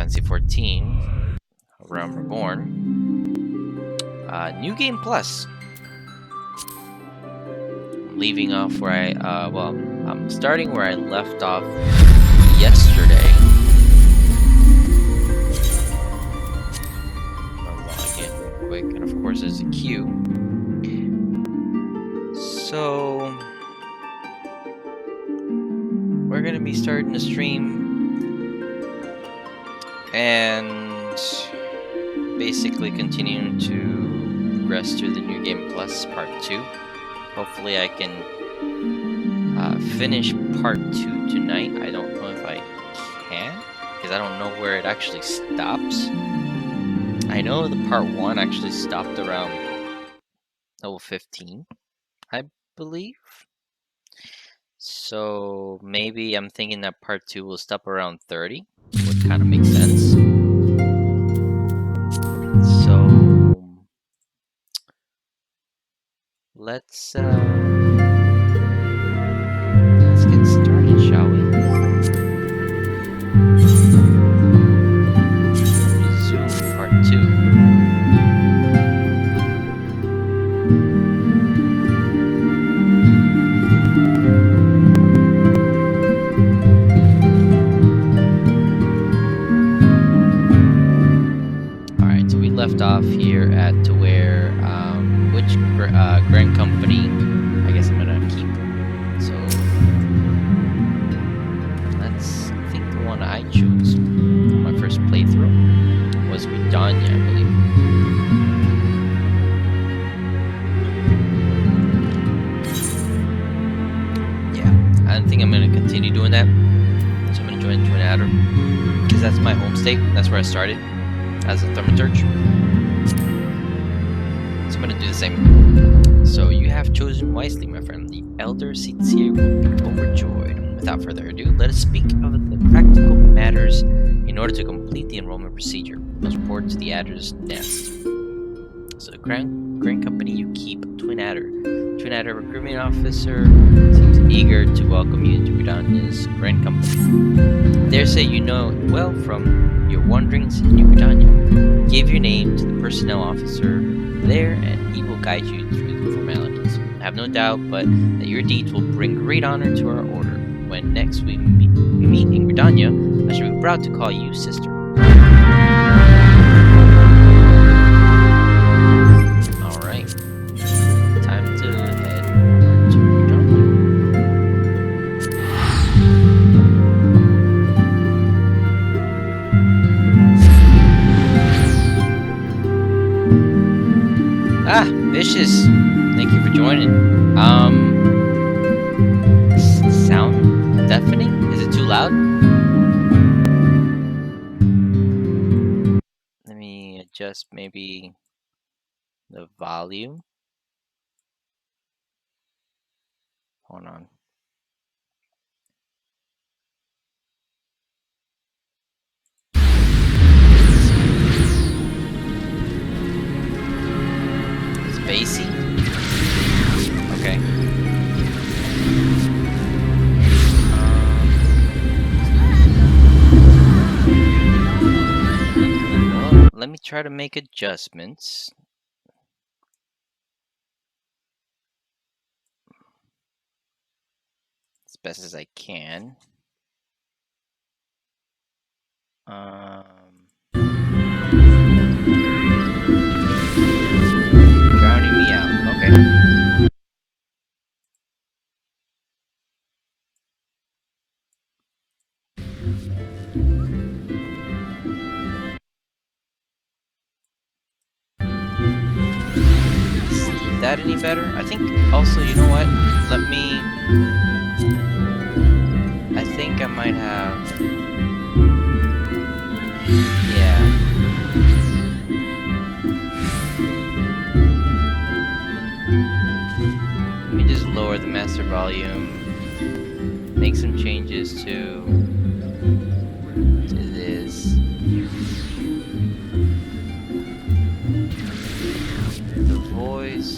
FFXIV, Realm Reborn. New Game Plus. I'm leaving off where I'm starting where I left off yesterday. I'll log in real quick, and of course there's a queue. So we're gonna be starting the stream and basically continuing to progress through the New Game Plus Part 2. Hopefully I can finish Part 2 tonight. I don't know if I can, because I don't know where it actually stops. I know the Part 1 actually stopped around level 15, I believe. So maybe I'm thinking that Part 2 will stop around 30. Would kind of make sense. So let's get started, shall we? Resume Part 2. Left off here at to where which grand company I guess I'm gonna keep. So I think the one I chose on my first playthrough was Gridania, I believe. Yeah, I don't think I'm gonna continue doing that. So I'm gonna join Twin Adder because that's my home state. That's where I started as a thaumaturge. So I'm gonna do the same. So you have chosen wisely, my friend. The elder seats here will be overjoyed. Without further ado, let us speak of the practical matters in order to complete the enrollment procedure. You must report to the Adder's nest. So the grand company you keep, Twin Adder. Twin Adder recruitment officer seems eager to welcome you to Gridania's grand company. Dare say you know it well from your wanderings in New Gridania. Give your name to the personnel officer there, and he will guide you through the formalities. I have no doubt but that your deeds will bring great honor to our order. When next we meet in Gridania, I shall be proud to call you sister. Alright. Time to head over to Gridania. Vicious, thank you for joining. Sound deafening? Is it too loud? Let me adjust maybe the volume. Hold on. It's bassy? Okay. Well, let me try to make adjustments. As best as I can. Drowning me out. Okay. Is that any better? I think also, you know what? Let me... I think I might have... Yeah. Let me just lower the master volume. Make some changes to this. The voice.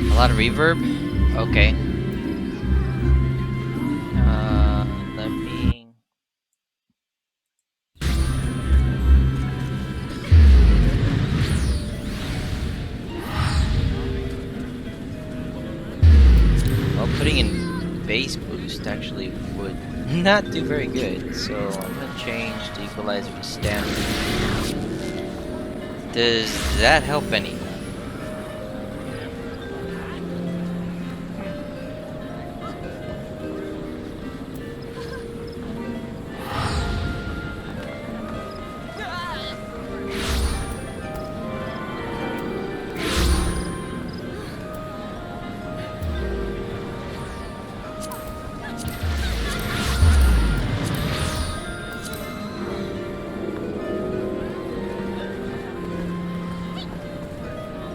A lot of reverb? Okay. Let me... Well, putting in bass boost actually would not do very good, so I'm gonna change the equalizer to standard. Does that help any?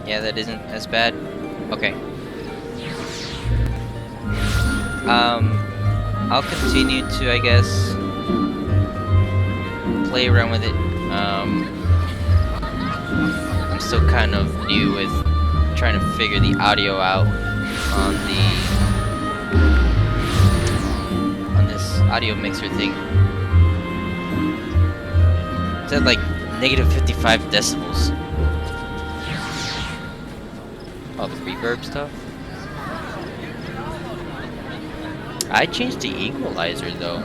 Yeah, that isn't as bad. Okay. I'll continue to, I guess, play around with it. I'm still kind of new with trying to figure the audio out on this audio mixer thing. It's at like negative 55 decibels. Oh, the reverb stuff? I changed the equalizer though.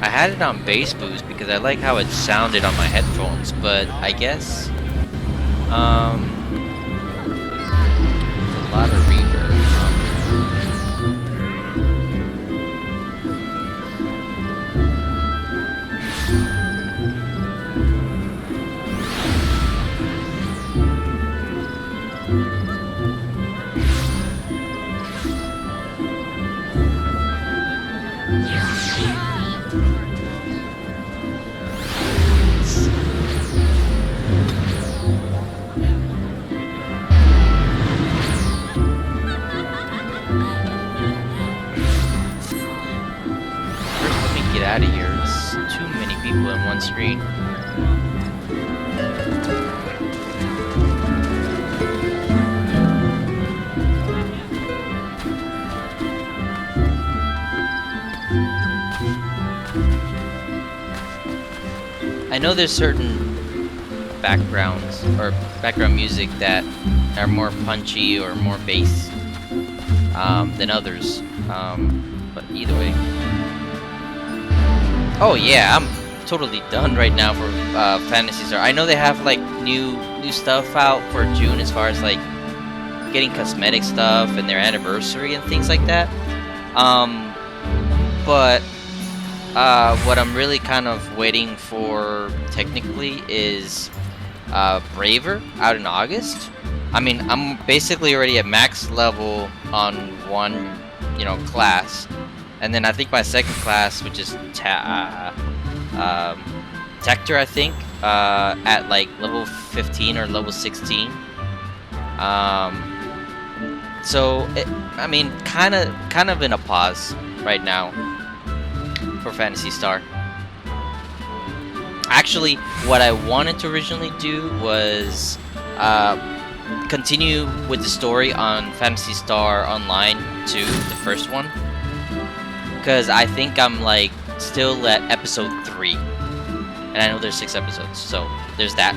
I had it on bass boost because I like how it sounded on my headphones, but I guess there's a lot of reverb. Out of here. It's too many people in one screen. I know there's certain backgrounds or background music that are more punchy or more bass than others, but either way. Oh yeah, totally done right now for Phantasy Star. I know they have like new stuff out for June as far as like getting cosmetic stuff and their anniversary and things like that. But what I'm really kind of waiting for technically is Braver out in August. I mean, I'm basically already at max level on one, class, and then I think my second class, which is Tector, I think, at like level 15 or level 16. So I mean, kind of in a pause right now for Phantasy Star. Actually, what I wanted to originally do was continue with the story on Phantasy Star Online 2, the first one, because I think I'm like still at episode 3, and I know there's 6 episodes, so there's that.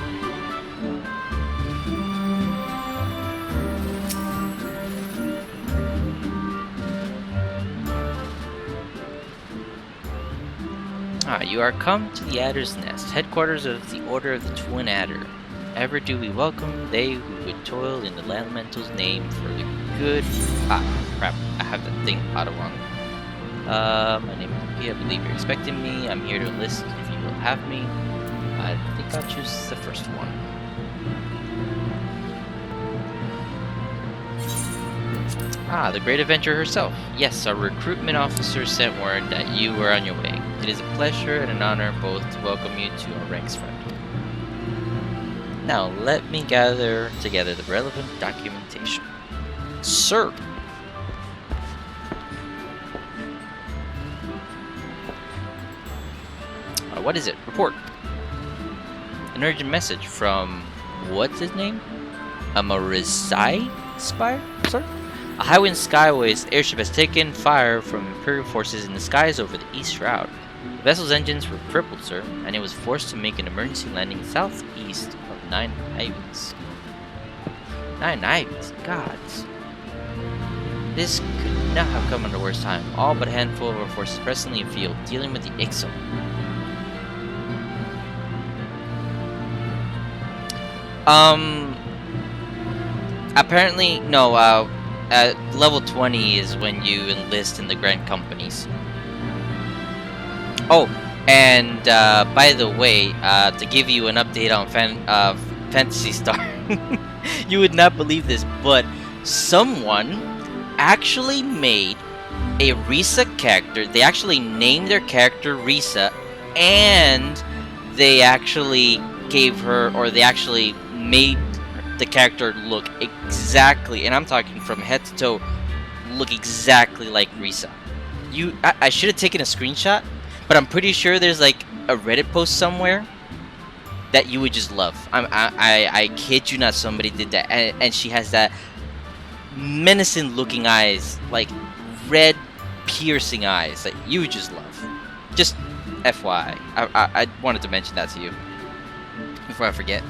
You are come to the Adder's Nest, headquarters of the Order of the Twin Adder. Ever do we welcome they who would toil in the elemental's name for the good... crap, I have that thing out of one. My name is P. I believe you're expecting me. I'm here to enlist if you will have me. I think I'll choose the first one. The great adventurer herself. Yes, our recruitment officer sent word that you were on your way. It is a pleasure and an honor both to welcome you to our ranks, friend. Now, let me gather together the relevant documentation. Sir! What is it? Report. An urgent message from... what's his name? Amarizai Spire? Sir? A Highwind Skyways airship has taken fire from Imperial forces in the skies over the East Shroud. The vessel's engines were crippled, sir, and it was forced to make an emergency landing southeast of 9 Ivies. 9 Ivies? Gods. This could not have come at a worse time. All but a handful of our forces presently in field, dealing with the Ixo. Apparently, no, at level 20 is when you enlist in the Grand Companies. Oh, and by the way, to give you an update on Phantasy Star, you would not believe this, but someone actually made a Risa character. They actually named their character Risa, and they actually gave her, or they actually made the character look exactly, and I'm talking from head to toe, look exactly like Risa. I should have taken a screenshot, but I'm pretty sure there's like a Reddit post somewhere that you would just love. I kid you not, somebody did that, and she has that menacing looking eyes, like red piercing eyes, that you would just love. Just FYI, I wanted to mention that to you before I forget.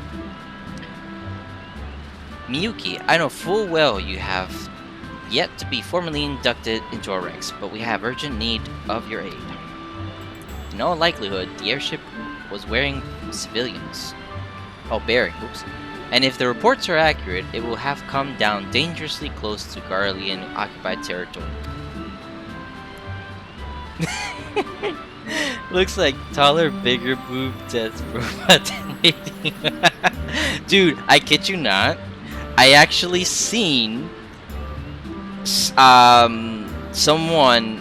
Miyuki, I know full well you have yet to be formally inducted into our ranks, but we have urgent need of your aid. In all likelihood, the airship was wearing civilians. Bearing, oops. And if the reports are accurate, it will have come down dangerously close to Garlean occupied territory. Looks like taller, bigger boob death robot lady. Dude, I kid you not. I actually seen someone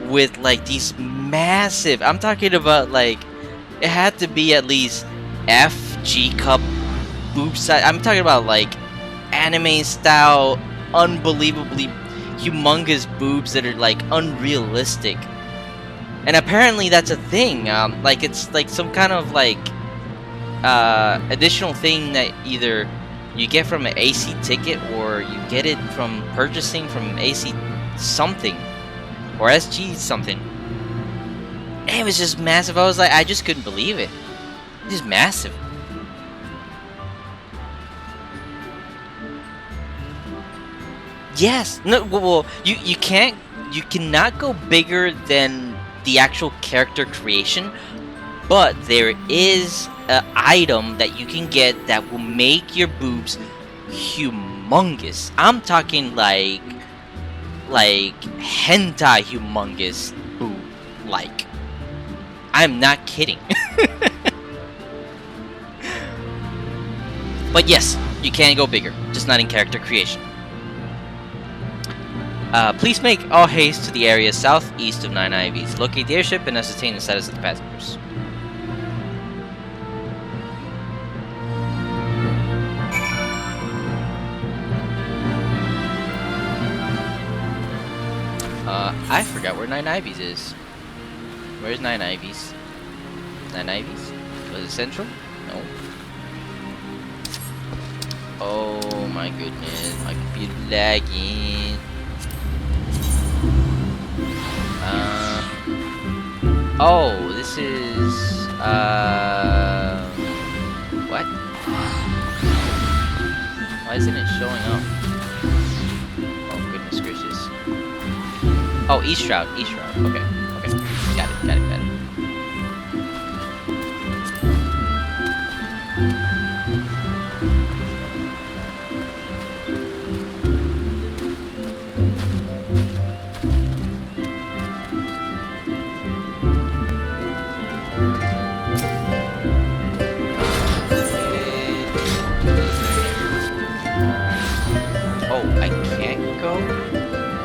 with like these massive, I'm talking about like, it had to be at least FG cup boob size. I'm talking about like anime style, unbelievably humongous boobs that are like unrealistic. And apparently that's a thing. Like it's like some kind of like additional thing that either you get from an AC ticket, or you get it from purchasing from AC something, or SG something. And it was just massive. I was like, I just couldn't believe it. Just massive. Yes. No. Well, you cannot go bigger than the actual character creation, But there is an item that you can get that will make your boobs humongous. I'm talking like hentai humongous boob. Like, I'm not kidding. But yes, you can go bigger, just not in character creation. Please make all haste to the area southeast of 9 Ivies. Locate the airship and ascertain the status of the passengers. I forgot where 9 Ivies is. Where's 9 Ivies? 9 Ivies? Was it central? No. Oh my goodness, my computer lagging. Oh, this is what? Why isn't it showing up? Oh goodness gracious. Oh, East Shroud, East Shroud. Okay, okay, got it, got it, got it.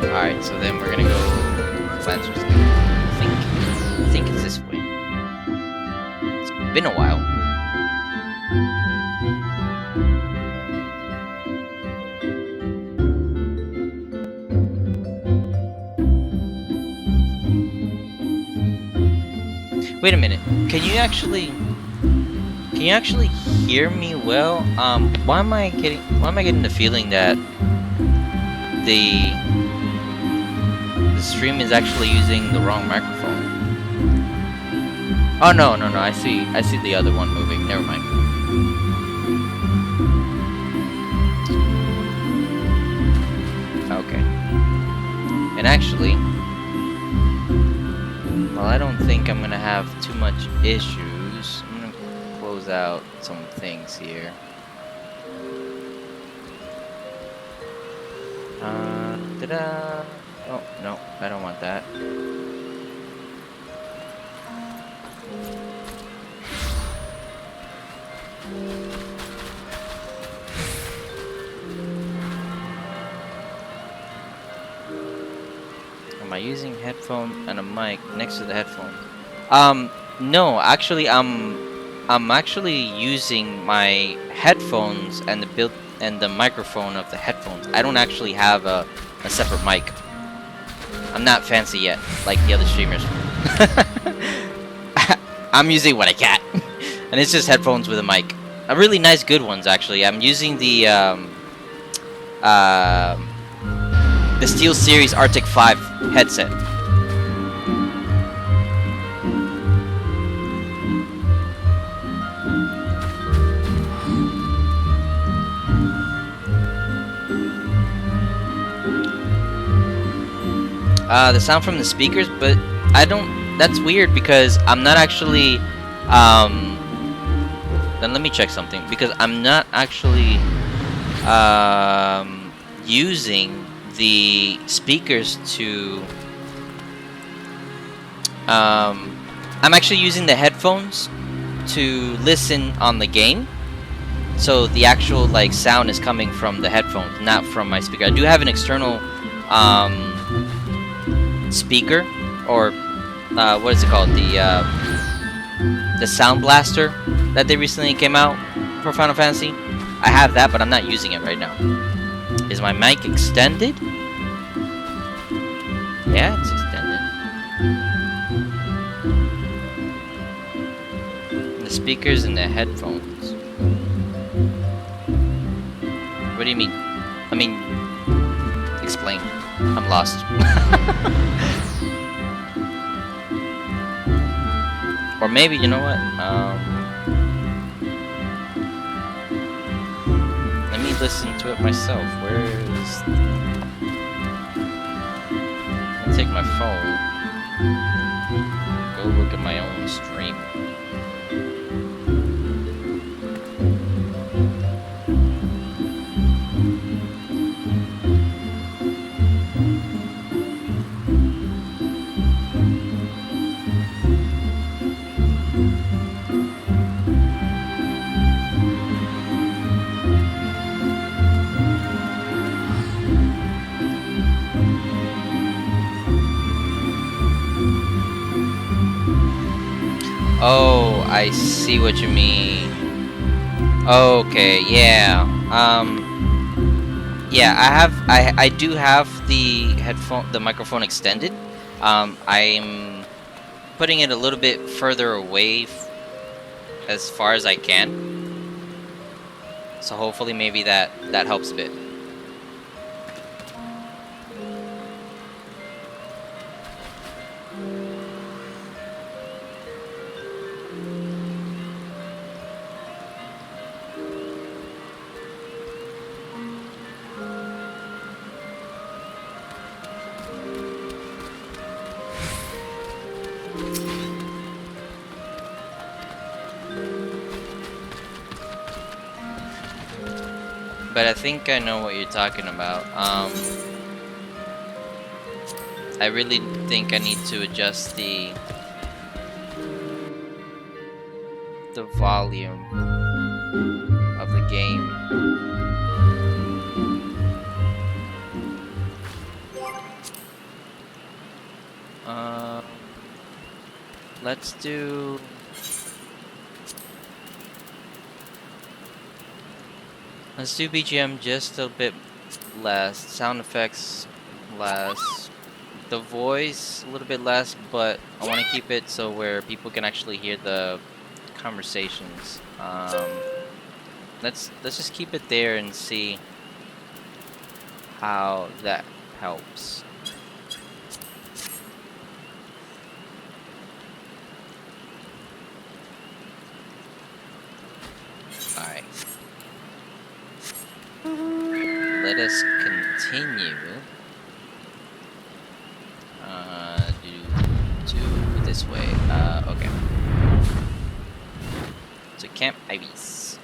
Alright, so then we're gonna go Lancer's Gate. I think it's this way. It's been a while. Wait a minute. Can you actually hear me well? Why am I getting the feeling that the stream is actually using the wrong microphone? Oh no, I see the other one moving. Never mind. Okay. And actually, well, I don't think I'm gonna have too much issues. I'm gonna close out some things here. Ta-da! Oh, no, I don't want that. Am I using headphone and a mic next to the headphone? No, actually, I'm actually using my headphones and the microphone of the headphones. I don't actually have a separate mic. I'm not fancy yet, like the other streamers. I'm using what I got, and it's just headphones with a mic. A really nice, good ones actually. I'm using the SteelSeries Arctic 5 headset. The sound from the speakers, but I don't. That's weird because I'm not actually. Then let me check something, because I'm not actually using the speakers to. I'm actually using the headphones to listen on the game, so the actual sound is coming from the headphones, not from my speaker. I do have an external speaker, or what is it called, the sound blaster that they recently came out for Final Fantasy. I have that, but I'm not using it right now. Is my mic extended? Yeah, it's extended. The speakers and the headphones. What do you mean? I mean, explain. I'm lost. Or maybe, you know what? Let me listen to it myself. Where is... I'll take my phone. Go look at my own stream. Oh, I see what you mean. Okay, yeah. Yeah, I do have the microphone extended. I'm putting it a little bit further away as far as I can. So hopefully maybe that helps a bit. But I think I know what you're talking about. I really think I need to adjust the volume of the game. Um, let's do. Let's do BGM just a bit less. Sound effects less. The voice a little bit less, but I want to keep it so where people can actually hear the conversations. Let's just keep it there and see how that helps. All right. Let us continue. Do this way. Okay. So Camp Ivies.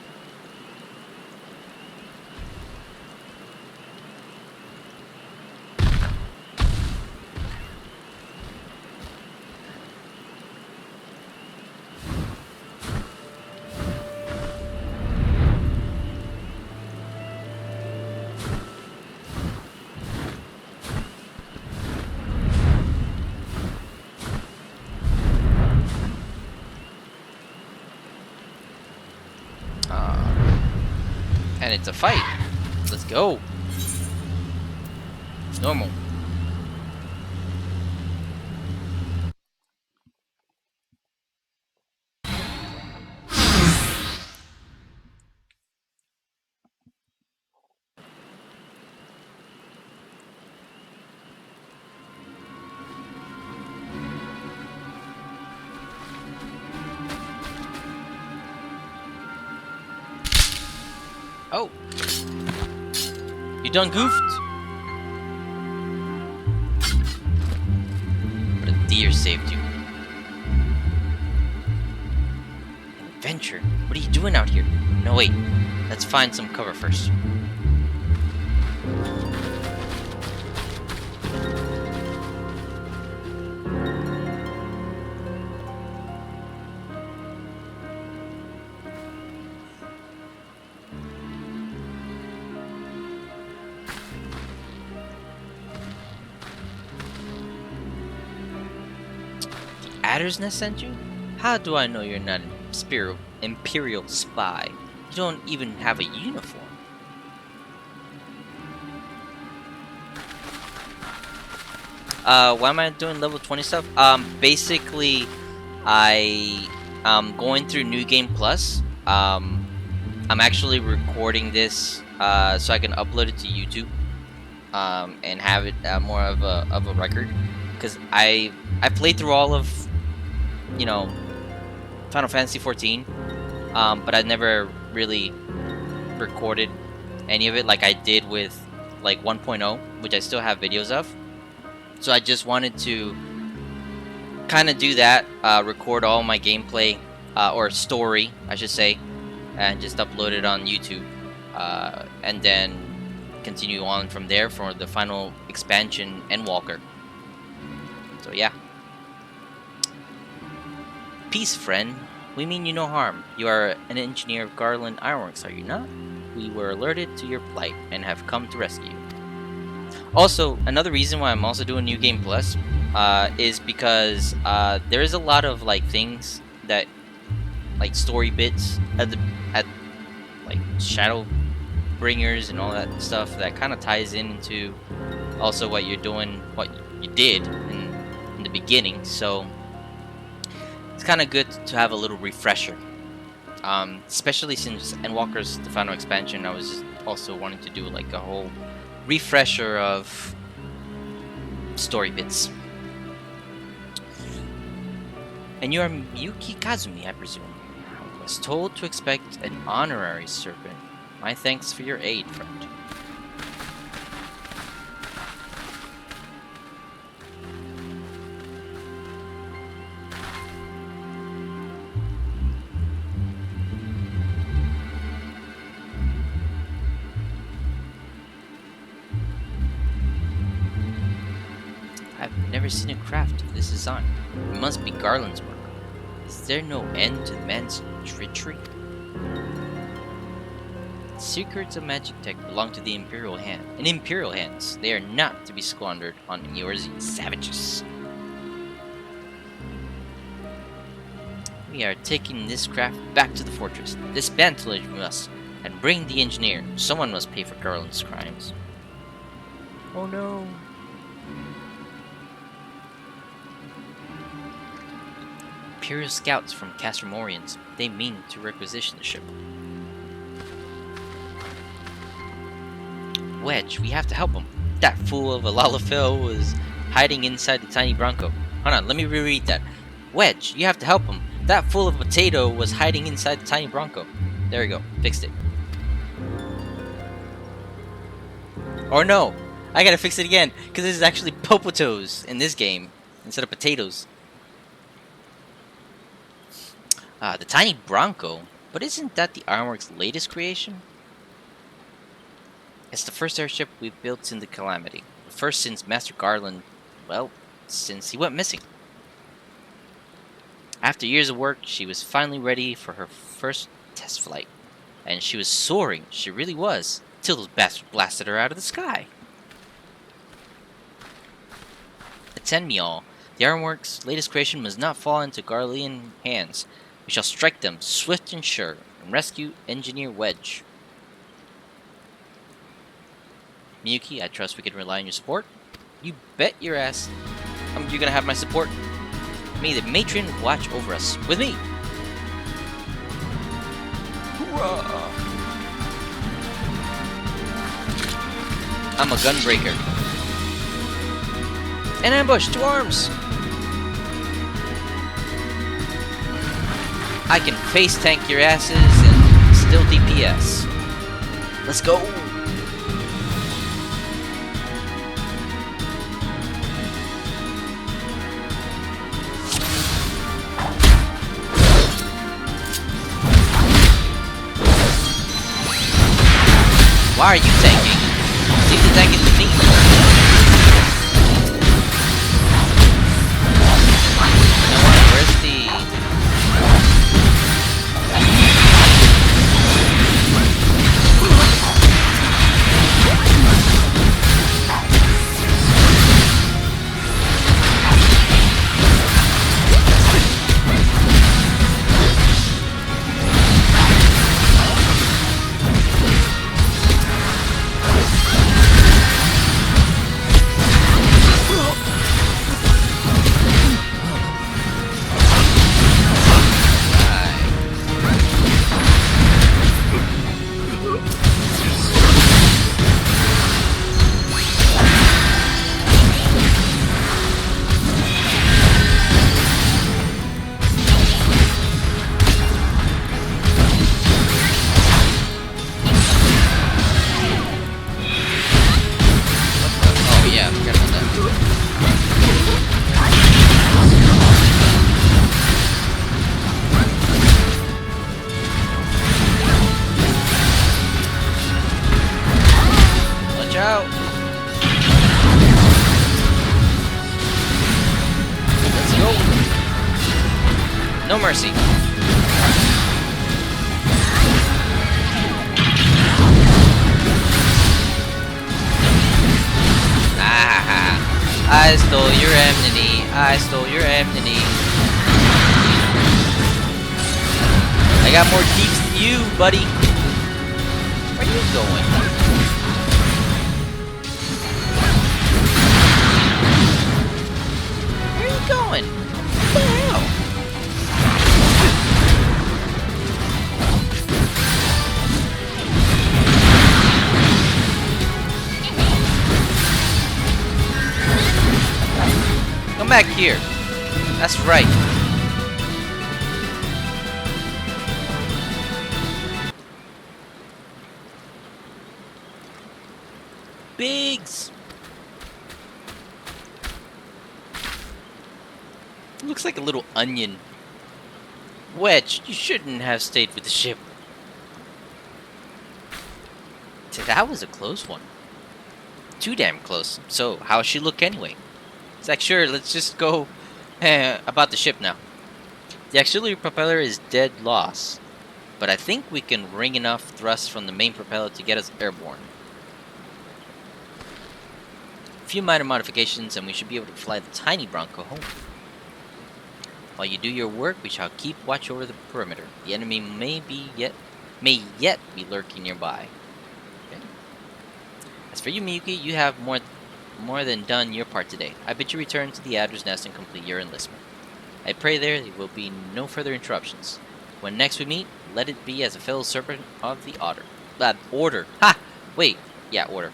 And it's a fight. Let's go. Normal. Oh. You done goofed? But a deer saved you. Adventure? What are you doing out here? No, wait. Let's find some cover first. Adder's Nest sent you? How do I know you're not an Imperial spy? You don't even have a uniform. Why am I doing level 20 stuff? Basically, I'm going through New Game Plus. I'm actually recording this so I can upload it to YouTube and have it more of a record, because I played through all of, you know, Final Fantasy 14, but I never really recorded any of it like I did with like 1.0, which I still have videos of. So I just wanted to kind of do that, record all my gameplay or story, I should say, and just upload it on YouTube, and then continue on from there for the final expansion Endwalker. So yeah. Peace, friend. We mean you no harm. You are an engineer of Garland Ironworks, are you not? We were alerted to your plight and have come to rescue you. Also, another reason why I'm also doing New Game Plus is because there is a lot of like things that like story bits at like Shadow Bringers and all that stuff that kind of ties into also what you're doing, what you did in the beginning. So it's kind of good to have a little refresher. Especially since Endwalker's the final expansion, I was just also wanting to do like a whole refresher of story bits. And you are Miyuki Kazumi, I presume. I was told to expect an honorary serpent. My thanks for your aid, friend. I've never seen a craft of this design. It must be Garland's work. Is there no end to the man's treachery? Secrets of magic tech belong to the Imperial hand. In Imperial hands, they are not to be squandered on Eorzean savages. We are taking this craft back to the fortress. Dismantle it must, and bring the engineer. Someone must pay for Garland's crimes. Oh no. Imperial scouts from Castromorians. They mean to requisition the ship. Wedge, we have to help him. That fool of a Lalafell was hiding inside the tiny Bronco. Hold on, let me reread that. Wedge, you have to help him. That fool of a potato was hiding inside the tiny Bronco. There we go, fixed it. Or no, I gotta fix it again, because this is actually popotos in this game, instead of potatoes. The tiny Bronco? But isn't that the Ironworks' latest creation? It's the first airship we've built since the Calamity. The first since Master Garland, well, since he went missing. After years of work, she was finally ready for her first test flight. And she was soaring, she really was, till those bastards blasted her out of the sky. Attend me all. The Ironworks' latest creation must not fall into Garlean hands. We shall strike them swift and sure, and rescue Engineer Wedge. Miyuki, I trust we can rely on your support. You bet your ass. You're gonna have my support. May the matron watch over us. With me! Hoorah! I'm a gunbreaker. An ambush! To arms! I can face tank your asses and still DPS. Let's go! Why are you tanking? Seem to tank it to me. Now where's the... No mercy. I stole your enmity. I stole your enmity. I got more keeps than you, buddy. Where are you going? Where are you going? What the hell? Come back here. That's right. Biggs! Looks like a little onion. Wedge, you shouldn't have stayed with the ship. That was a close one. Too damn close. So, how's she look anyway? It's like, sure, let's just go about the ship now. The auxiliary propeller is dead loss, but I think we can wring enough thrust from the main propeller to get us airborne. A few minor modifications and we should be able to fly the tiny Bronco home. While you do your work, we shall keep watch over the perimeter. The enemy may yet be lurking nearby. Okay. As for you, Miyuki, you have more than done your part today. I bid you return to the Adder's Nest and complete your enlistment. I pray there will be no further interruptions. When next we meet, let it be as a fellow servant of the Order. Ha! Wait. Yeah, Order.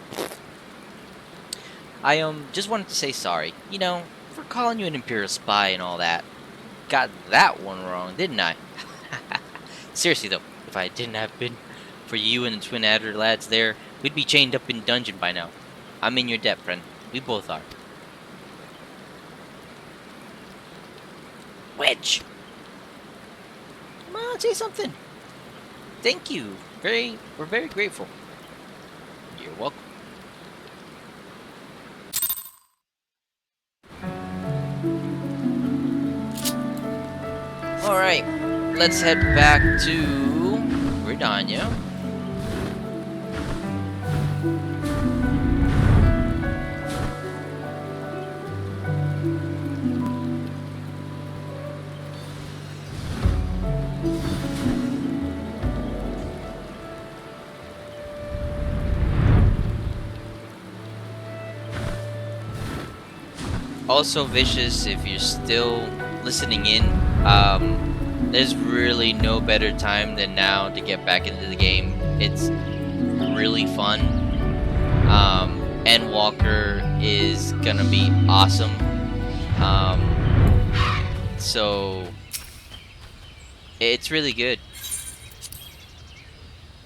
I just wanted to say sorry. You know, for calling you an Imperial spy and all that. Got that one wrong, didn't I? Seriously though, if I didn't have been for you and the twin Adder lads there, we'd be chained up in dungeon by now. I'm in your debt, friend. We both are. Wedge! Come on, say something. Thank you. We're very grateful. You're welcome. Alright, let's head back to Gridania. Also, Vicious, if you're still listening in, there's really no better time than now to get back into the game. It's really fun. Endwalker is gonna be awesome. So it's really good.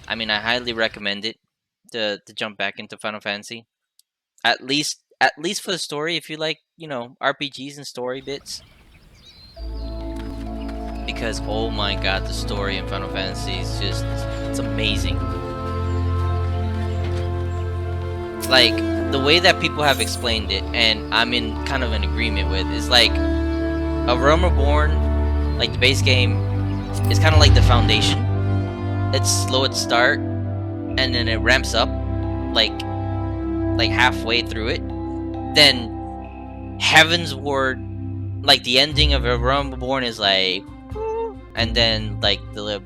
I mean, I highly recommend it to jump back into Final Fantasy. At least for the story, if you like, you know, RPGs and story bits. Because, oh my god, the story in Final Fantasy is just, it's amazing. Like, the way that people have explained it, and I'm in kind of an agreement with, is like, A Realm Reborn, like the base game, is kind of like the foundation. It's slow at start, and then it ramps up, like halfway through it. Then, Heaven's Ward, like the ending of A Realm Reborn is like, and then like the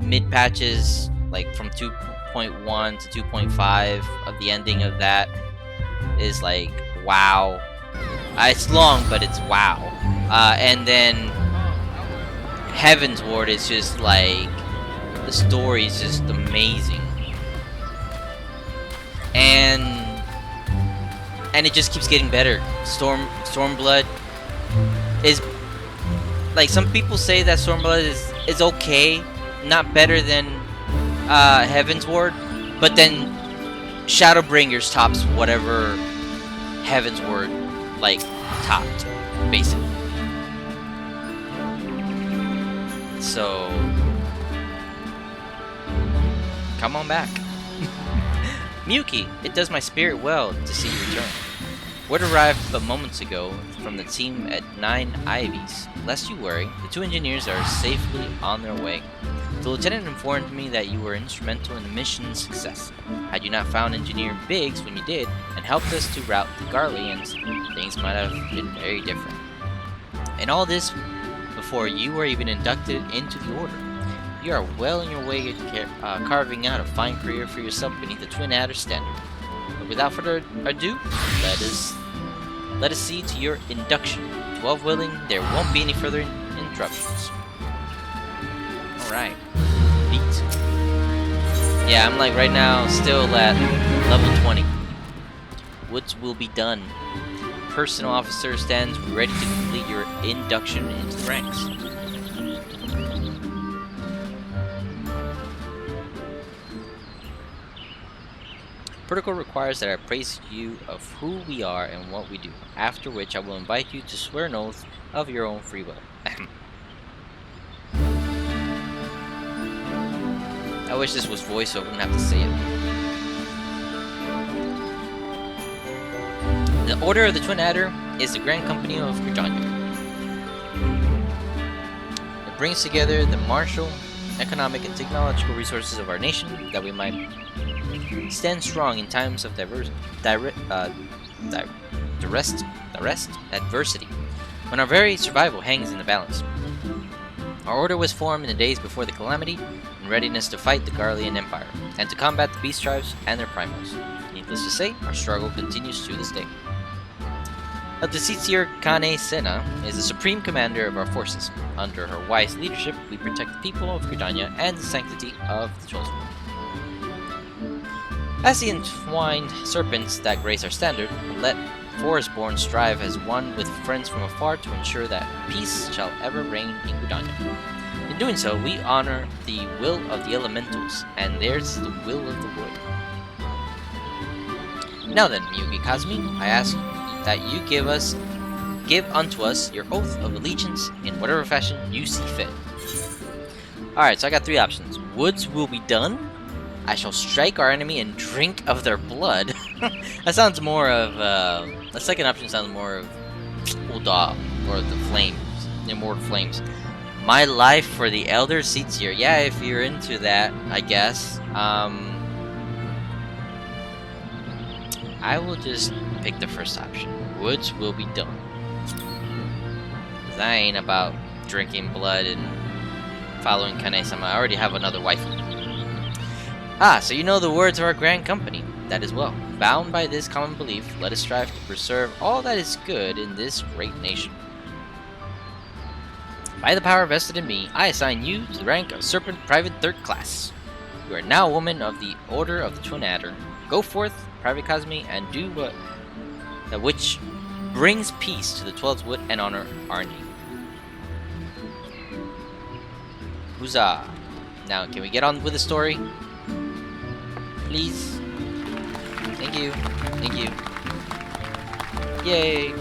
mid patches, like from 2.1 to 2.5 of the ending of that is like wow. It's long, but it's wow. And then Heaven's Ward is just like, the story is just amazing, and it just keeps getting better. Stormblood is, like, some people say that Stormblood is okay, not better than Heaven's Ward, but then Shadowbringers tops whatever Heaven's Ward like topped, basically. So come on back. Miyuki, it does my spirit well to see you return. Word arrived but moments ago from the team at 9 Ivies. Lest you worry, the 2 engineers are safely on their way. The lieutenant informed me that you were instrumental in the mission's success. Had you not found Engineer Biggs when you did, and helped us to rout the Garleans, things might have been very different. And all this before you were even inducted into the Order. You are well on your way to carving out a fine career for yourself beneath the Twin Adder standard. But without further ado, let us see to your induction. 12 willing, there won't be any further interruptions. Alright. Beat. Yeah, I'm like right now still at level 20. Woods will be done. Personal officer stands ready to complete your induction into the ranks. Protocol requires that I praise you of who we are and what we do, after which I will invite you to swear an oath of your own free will. I wish this was voice so I wouldn't have to say it. The Order of the Twin Adder is the grand company of Gridania. It brings together the martial, economic, and technological resources of our nation that we might stand strong in times of adversity, when our very survival hangs in the balance. Our order was formed in the days before the calamity, in readiness to fight the Garlean Empire, and to combat the beast tribes and their primals. Needless to say, our struggle continues to this day. The Tsitsier Kane Sena is the supreme commander of our forces. Under her wise leadership, we protect the people of Gridania and the sanctity of the chosen. As the entwined serpents that grace our standard, let Forestborn strive as one with friends from afar to ensure that peace shall ever reign in Gridania. In doing so, we honor the will of the elementals, and theirs the will of the wood. Now then, Miyuki Kazumi, I ask that you give unto us your oath of allegiance in whatever fashion you see fit. Alright, so I got three options. Woods will be done. I shall strike our enemy and drink of their blood. That sounds more of, the second option sounds more of Ulda, or the Flames, the Immortal Flames. My life for the Elder Tsitsier. Yeah, if you're into that, I guess. I will just pick the first option. Woods will be done. 'Cause I ain't about drinking blood and following Kane-sama. I already have another wife. Ah, so you know the words of our grand company. That is well. Bound by this common belief, let us strive to preserve all that is good in this great nation. By the power vested in me, I assign you to the rank of Serpent Private 3rd Class. You are now a woman of the Order of the Twin Adder. Go forth, Private Kazumi, and do which brings peace to the 12th Wood and honor our name. Huzzah! Now, can we get on with the story? Please. Thank you. Thank you. Yay!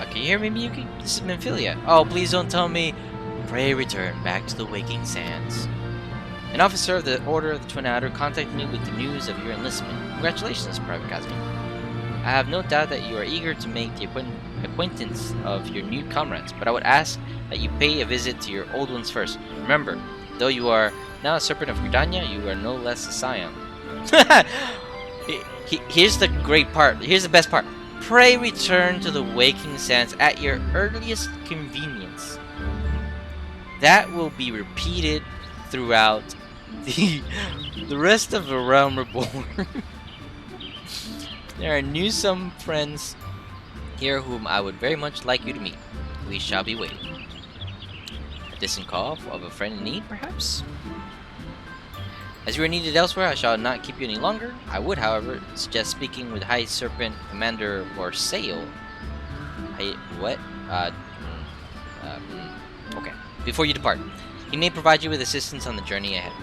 Can you hear me, Miyuki? This is Memphilia. Oh, please don't tell me. Pray return back to the waking sands. An officer of the Order of the Twin Adder contacted me with the news of your enlistment. Congratulations, Private Kazumi. I have no doubt that you are eager to make the acquaintance of your new comrades, but I would ask that you pay a visit to your old ones first. Remember, though you are now a Serpent of Gridania, you are no less a scion. Here's the great part. Here's the best part. Pray return to the waking sands at your earliest convenience. That will be repeated throughout the rest of the Realm Reborn. There are some friends here whom I would very much like you to meet. We shall be waiting. A distant call of a friend in need, perhaps? As you are needed elsewhere, I shall not keep you any longer. I would, however, suggest speaking with High Serpent Commander Warsail. What? Okay. Before you depart, he may provide you with assistance on the journey ahead.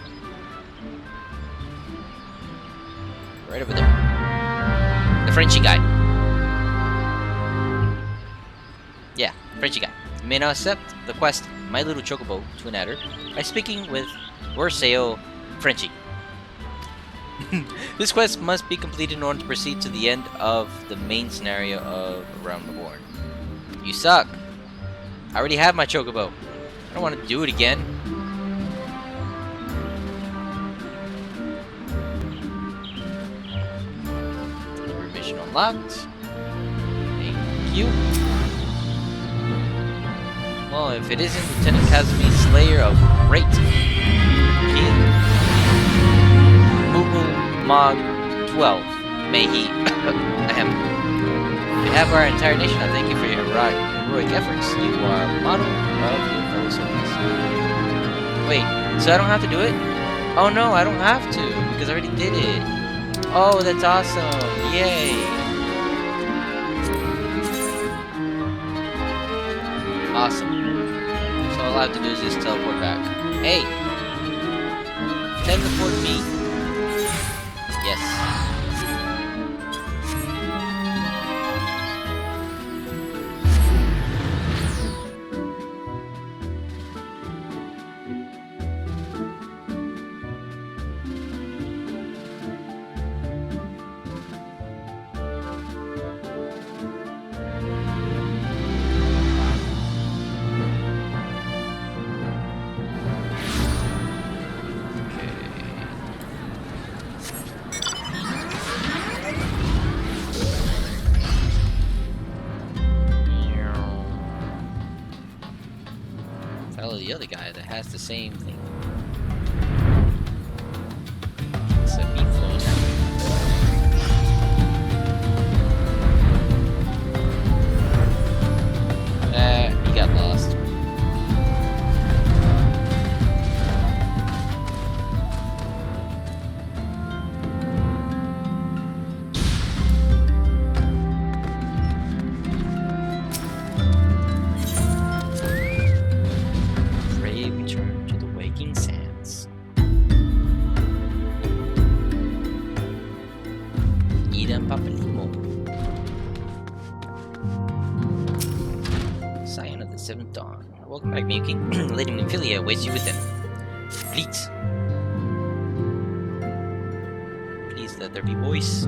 Right over there. The Frenchy guy. Yeah, Frenchy guy. You may now accept the quest, My Little Chocobo, Twin Adder, by speaking with Warsail Frenchy. This quest must be completed in order to proceed to the end of the main scenario of Realm Reborn. You suck. I already have my Chocobo. I don't want to do it again. unlocked. Thank you. Well, if it isn't Lieutenant Kazumi, Slayer of Great King Moogle Mog 12. May he we have our entire nation. I thank you for your heroic efforts. You are a model of your fellow soldiers. Wait, so I don't have to do it? Oh no, I don't have to, because I already did it. Oh, that's awesome. Yay. Awesome. So all I have to do is just teleport back. Hey! Teleport me. Yes. The other guy that has the same thing. Except me floating out. He got lost. Scion of the Seventh Dawn. Welcome back, Miyuki. Lady Minfilia awaits you within. Please. Please let there be voice.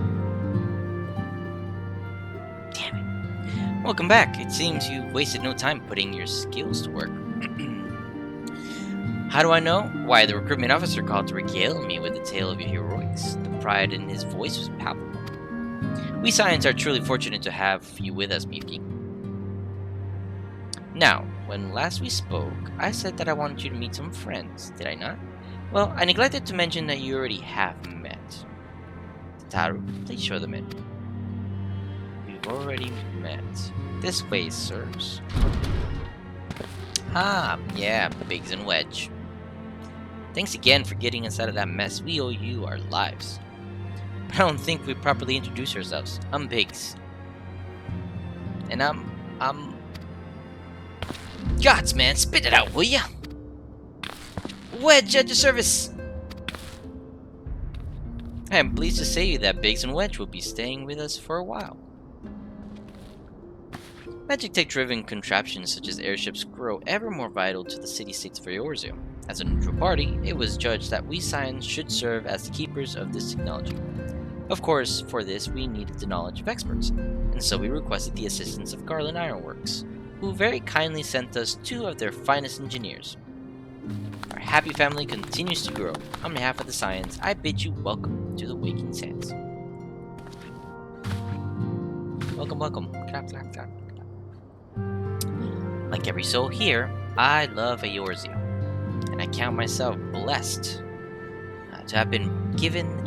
Damn it. Welcome back. It seems you wasted no time putting your skills to work. How do I know? Why, the recruitment officer called to regale me with the tale of your heroics. The pride in his voice was palpable. We Scions are truly fortunate to have you with us, Miyuki. Now, when last we spoke, I said that I wanted you to meet some friends, did I not? Well, I neglected to mention that you already have met. Taru, please show them in. We've already met. This way, sirs. Ah, yeah, Biggs and Wedge. Thanks again for getting us out of that mess. We owe you our lives. I don't think we properly introduced ourselves. I'm Biggs. And I'm... Gods, man, spit it out, will ya? Wedge at your service! I am pleased to say that Biggs and Wedge will be staying with us for a while. Magic tech-driven contraptions such as airships grow ever more vital to the city-states of Eorzea. As a neutral party, it was judged that we Scions should serve as the keepers of this technology. Of course, for this we needed the knowledge of experts, and so we requested the assistance of Garland Ironworks, who very kindly sent us 2 of their finest engineers. Our happy family continues to grow. On behalf of the Scions, I bid you welcome to the Waking Sands. Welcome, welcome. Clap, clap, clap. Like every soul here, I love Eorzea, and I count myself blessed to have been given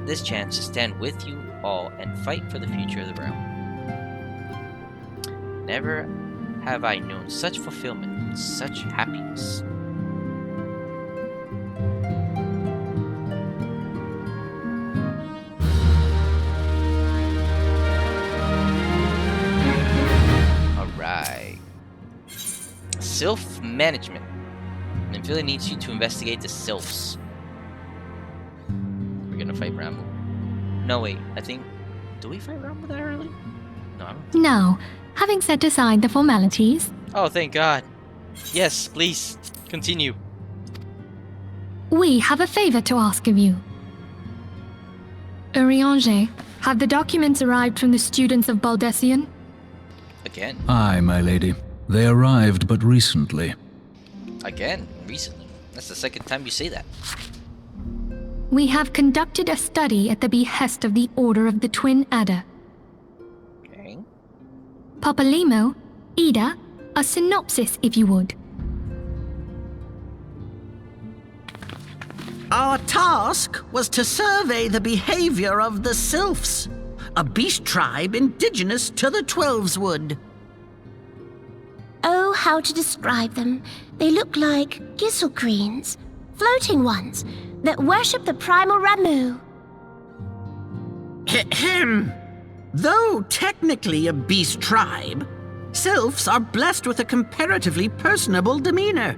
this chance to stand with you all and fight for the future of the realm. Never have I known such fulfillment, such happiness. Alright. Self-management. Minfilia needs you to investigate the sylphs. We're gonna fight Rambo. No, wait, I think... Do we fight Rambo that early? No, I don't think. Now, having set aside the formalities... Oh, thank God. Yes, please, continue. We have a favor to ask of you. Urianger, have the documents arrived from the students of Baldessian? Again? Aye, my lady. They arrived but recently. Again? Recently? That's the second time you say that. We have conducted a study at the behest of the Order of the Twin Adder. Papalimo, Ida, a synopsis if you would. Our task was to survey the behavior of the Sylphs, a beast tribe indigenous to the Twelveswood. Oh, how to describe them. They look like gisselcreens, floating ones, that worship the primal Ramu. Ahem. Though technically a beast tribe, Sylphs are blessed with a comparatively personable demeanor,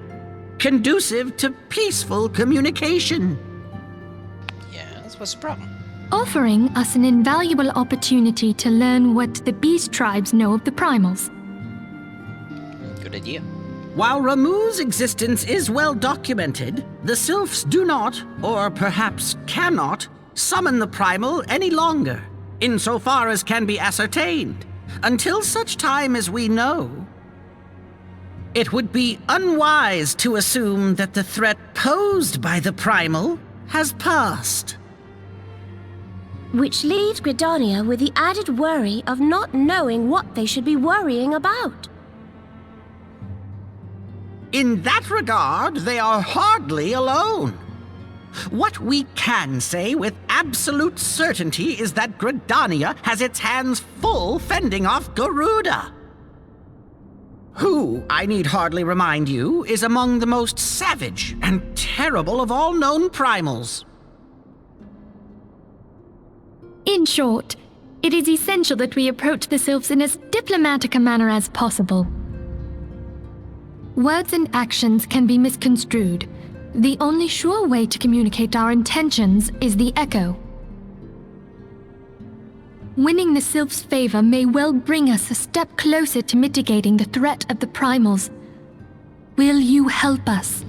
conducive to peaceful communication. Yes, what's the problem? Offering us an invaluable opportunity to learn what the beast tribes know of the primals. Good idea. While Ramu's existence is well documented, the Sylphs do not, or perhaps cannot, summon the primal any longer, insofar as can be ascertained, until such time as we know. It would be unwise to assume that the threat posed by the primal has passed. Which leaves Gridania with the added worry of not knowing what they should be worrying about. In that regard, they are hardly alone. What we can say with absolute certainty is that Gridania has its hands full fending off Garuda, who, I need hardly remind you, is among the most savage and terrible of all known primals. In short, it is essential that we approach the Sylphs in as diplomatic a manner as possible. Words and actions can be misconstrued. The only sure way to communicate our intentions is the echo. Winning the Sylphs' favor may well bring us a step closer to mitigating the threat of the primals. Will you help us?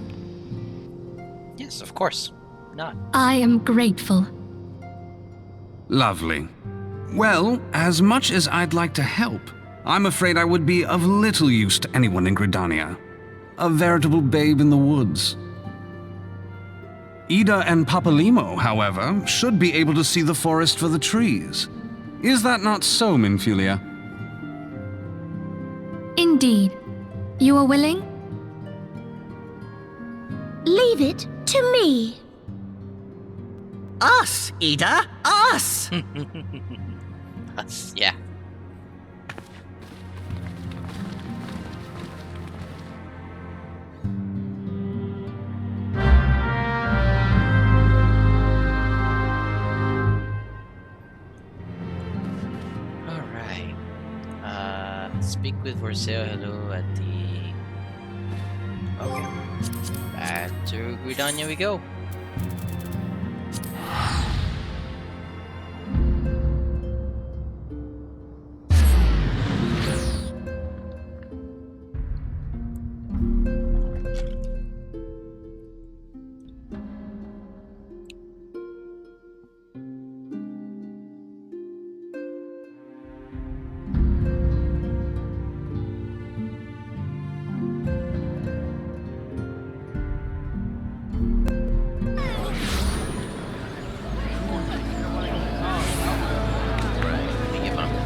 Yes, of course. Not. I am grateful. Lovely. Well, as much as I'd like to help, I'm afraid I would be of little use to anyone in Gridania. A veritable babe in the woods. Ida and Papalimo, however, should be able to see the forest for the trees. Is that not so, Minfilia? Indeed. You are willing? Leave it to me. Us, Ida, us! Us, yeah. Alright. Speak with Vorseo, hello at the... Okay. Back to Gridania we go.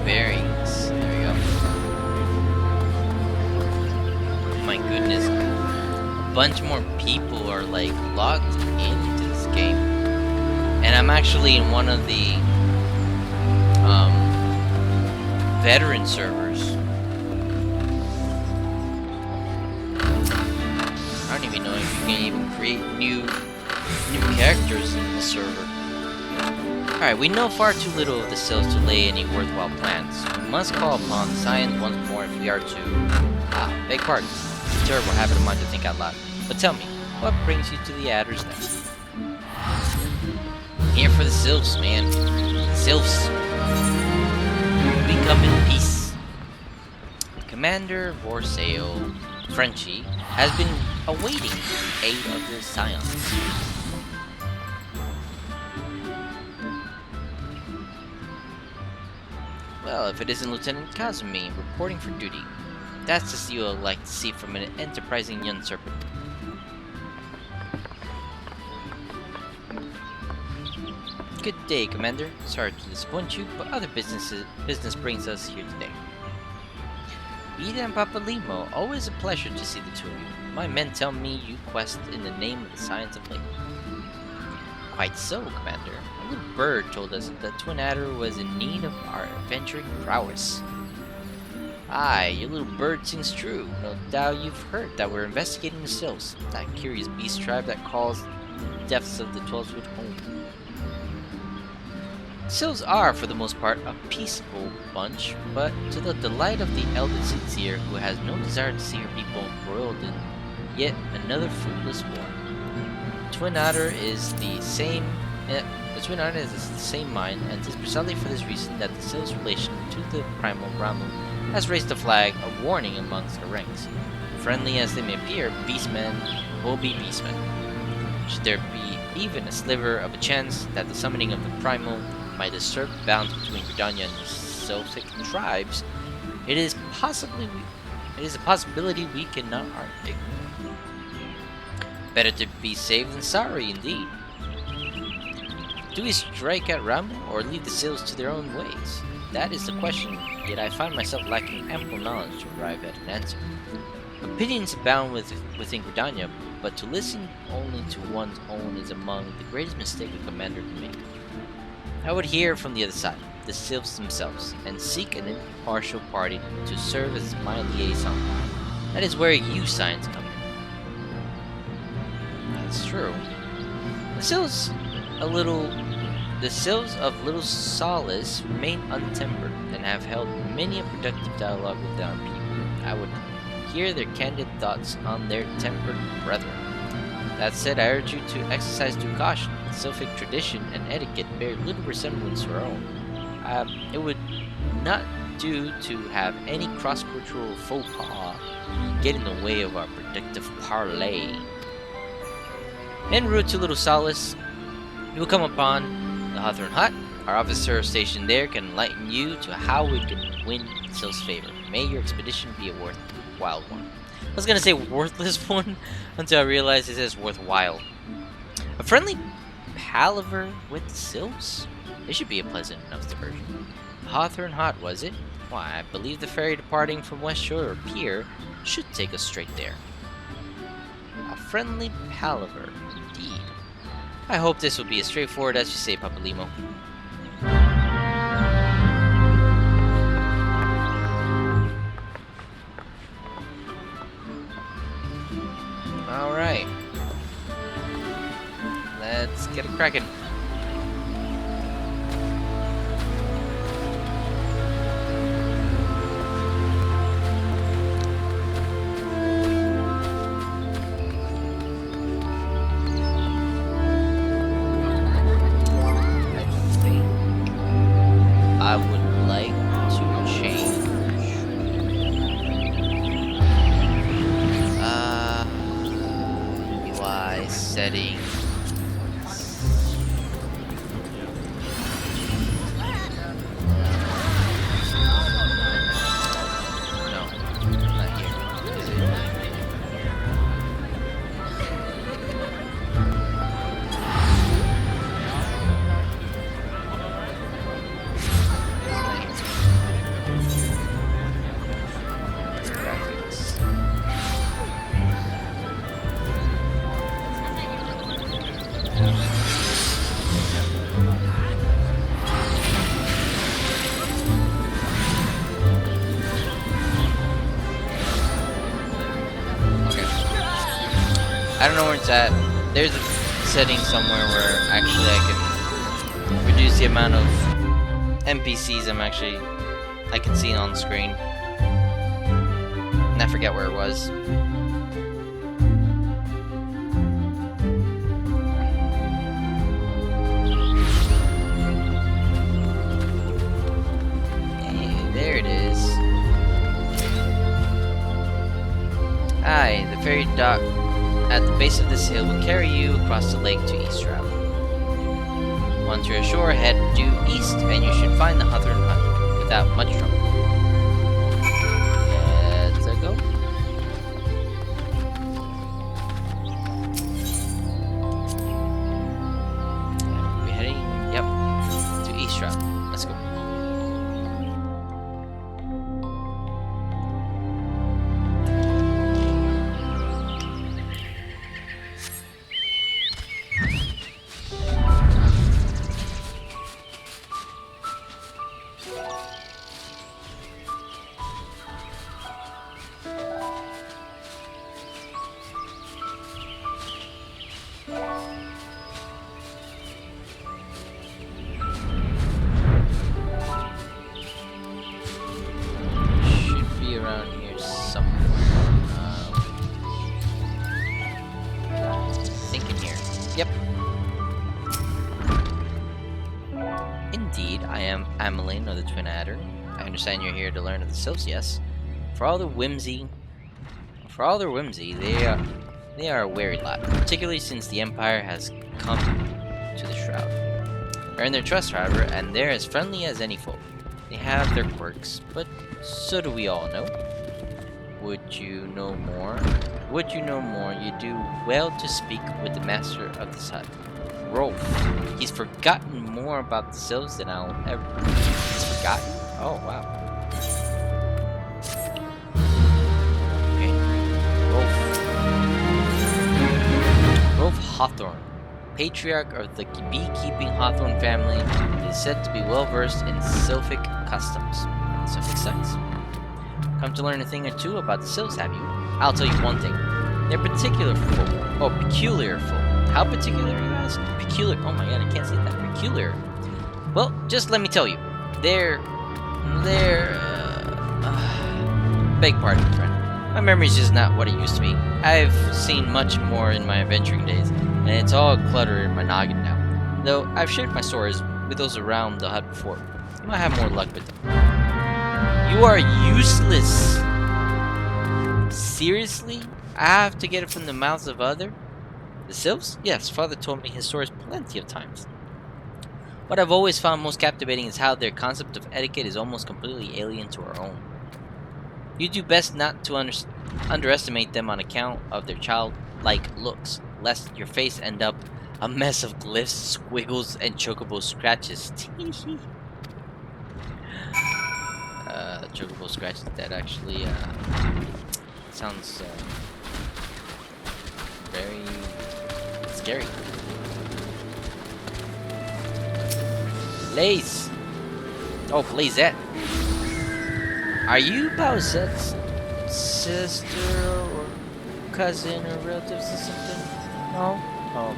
Bearings. There we go. Oh my goodness. A bunch more people are like logged into this game. And I'm actually in one of the veteran servers. I don't even know if you can even create new characters in the server. Alright, we know far too little of the Sylphs to lay any worthwhile plans. We must call upon science once more if we are to... beg pardon. It's a terrible habit of mine to think out loud. But tell me, what brings you to the Adders then? Here for the Sylphs, man. The Sylphs. We come in peace. Commander Vorseo, Frenchie, has been awaiting the aid of the Scions. Well, if it isn't Lieutenant Kazumi reporting for duty, that's the seal I'd like to see from an enterprising young serpent. Good day, Commander. Sorry to disappoint you, but other business brings us here today. Ida and Papa Limo, always a pleasure to see the two of you. My men tell me you quest in the name of the science of labor. Quite so, Commander. A little bird told us that Twin Adder was in need of our adventuring prowess. Aye, your little bird sings true. No doubt you've heard that we're investigating the Sylphs, that curious beast tribe that calls the depths of the 12-foot home. Sylphs are, for the most part, a peaceable bunch, but to the delight of the elder Sincere, who has no desire to see her people embroiled in yet another fruitless war. Twin Otter is the same. The Twin Otter is the same mind, and it is precisely for this reason that the Sylph's relation to the primal Ramu has raised a flag of warning amongst her ranks. Friendly as they may appear, beastmen will be beastmen. Should there be even a sliver of a chance that the summoning of the primal might disturb the balance between Gridania and the Celtic tribes, it is a possibility we cannot ignore. Better to be safe than sorry, indeed. Do we strike at Ramu or leave the Sylphs to their own ways? That is the question, yet I find myself lacking ample knowledge to arrive at an answer. Opinions abound within Gridania, but to listen only to one's own is among the greatest mistakes a commander can make. I would hear from the other side, the Sylphs themselves, and seek an impartial party to serve as my liaison. That is where you science come in. That's true. The Sylphs of Little Solace remain untempered and have held many a productive dialogue with our people. I would hear their candid thoughts on their tempered brethren. That said, I urge you to exercise due caution. Sylphic tradition and etiquette bear little resemblance to our own. It would not do to have any cross-cultural faux pas get in the way of our productive parley. En route to Little Solace, you will come upon the Hawthorne Hut. Our officer stationed there can enlighten you to how we can win Sylph's favor. May your expedition be a worthwhile one. I was gonna say worthless one until I realized it says worthwhile. A friendly palaver with the Sylphs? It should be a pleasant enough diversion. Hawthorne Hut, was it? Why, I believe the ferry departing from West Shore Pier should take us straight there. A friendly palaver, indeed. I hope this will be as straightforward as you say, Papa Limo. Alright. Let's get it cracking. I would like to change UI settings. No, not here. Is it? Graphics. Okay. I don't know where it's at. There's a setting somewhere where actually I can reduce the amount of NPCs I can see on the screen. And I forget where it was. Hey, there it is. Aye, the ferry dock at the base of this hill will carry you across the lake to East Travel. Once you're ashore, head due east and you should find the Hawthorne Hut without much trouble. Let's go. We're heading, yep, to East Travel. Let's go. Yep. Indeed, I am Ameline of the Twin Adder. I understand you're here to learn of the Sylphs, yes? For all their whimsy, they are a wary lot, particularly since the Empire has come to the Shroud. Earn their trust, however, and they're as friendly as any folk. They have their quirks, but so do we all know. Would you know more? You do well to speak with the master of this hut, Rolf. He's forgotten more about the Sylphs than I'll ever. He's forgotten? Oh wow. Okay. Rolf Hawthorne, patriarch of the beekeeping Hawthorne family, is said to be well versed in Sylphic customs. Sylphic sites. Come to learn a thing or two about the Sylphs, have you? I'll tell you one thing. They're peculiar folk. How particular, you ask? Peculiar. Oh my god, I can't say that. Peculiar. Well, just let me tell you. Beg pardon, friend. My memory's just not what it used to be. I've seen much more in my adventuring days, and it's all cluttered in my noggin now. Though I've shared my stories with those around the hut before. You might have more luck with them. You are useless! Seriously? I have to get it from the mouths of other? The Sylphs? Yes, father told me his stories plenty of times. What I've always found most captivating is how their concept of etiquette is almost completely alien to our own. You do best not to underestimate them on account of their childlike looks, lest your face end up a mess of glyphs, squiggles, and chocobo scratches. Chocobo scratches, that actually sounds very scary. Blaze! Oh, Blazette! Are you Bowsette's sister or cousin or relatives or something? No? Oh,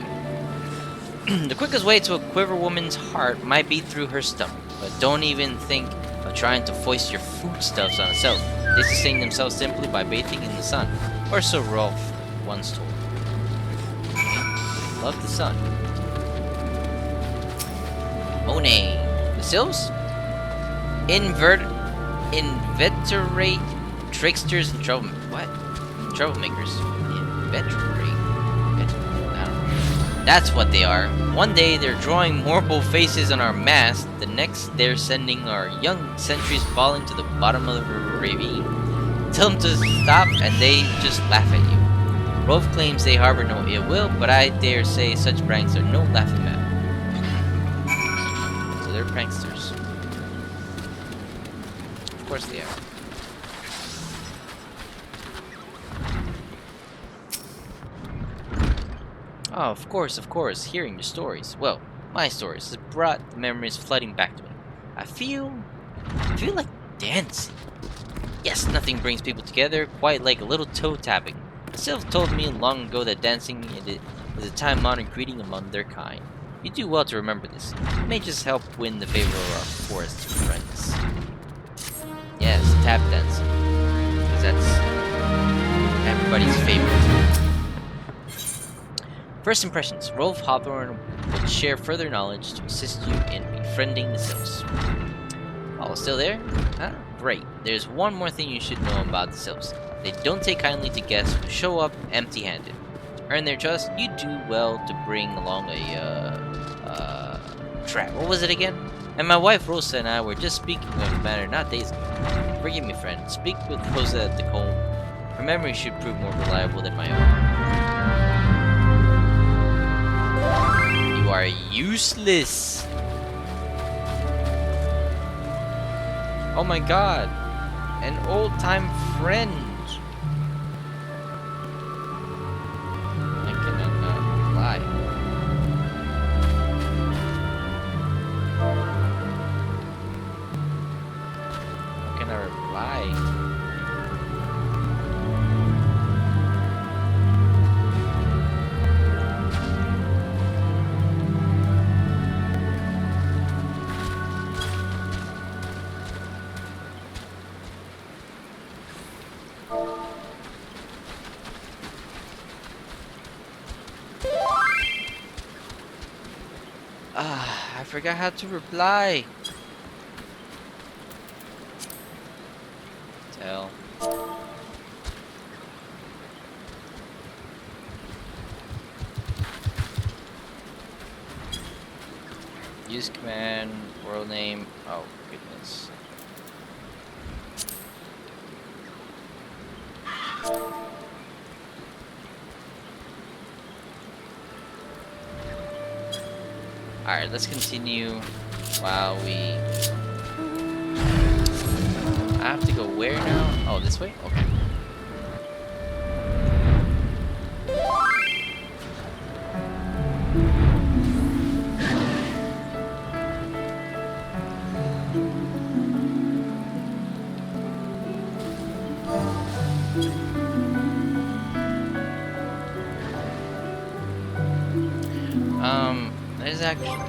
okay. The quickest way to a quiver woman's heart might be through her stomach, but don't even think of trying to foist your foodstuffs on a Sylph. They sustain themselves simply by bathing in the sun, or so Rolf once told me. Love the sun. Monet. The Sylphs? Inveterate tricksters and troublemakers. Inveterate? I don't know. That's what they are. One day they're drawing marble faces on our mast. The next they're sending our young sentries falling to the bottom of the ravine. Tell them to stop and they just laugh at you. Rolf claims they harbor no ill will, but I dare say such pranks are no laughing matter. So they're pranksters. Of course they are. Oh, of course, hearing your stories. Well, my stories has brought the memories flooding back to me. I feel like dancing. Yes, nothing brings people together quite like a little toe tapping. The Sylph told me long ago that dancing is a time-honored greeting among their kind. You do well to remember this. It may just help win the favor of our forest friends. Yes, tap dancing. Because that's everybody's favorite. First impressions. Rolf Hawthorne would share further knowledge to assist you in befriending the Sylphs. Oh, still there? Huh? Great. There's one more thing you should know about the Sylphs. They don't take kindly to guests who show up empty-handed. To earn their trust, you do well to bring along a trap. What was it again? And my wife Rosa and I were just speaking of the matter not days ago. Forgive me, friend. Speak with Rosa at the comb. Her memory should prove more reliable than my own. You are useless. Oh my god. An old-time friend. I cannot not lie. How can I reply? Ah, I forgot how to reply. Tell. Use command, world name. Oh, goodness. Alright, let's continue while we... I have to go where now? Oh, this way? Okay.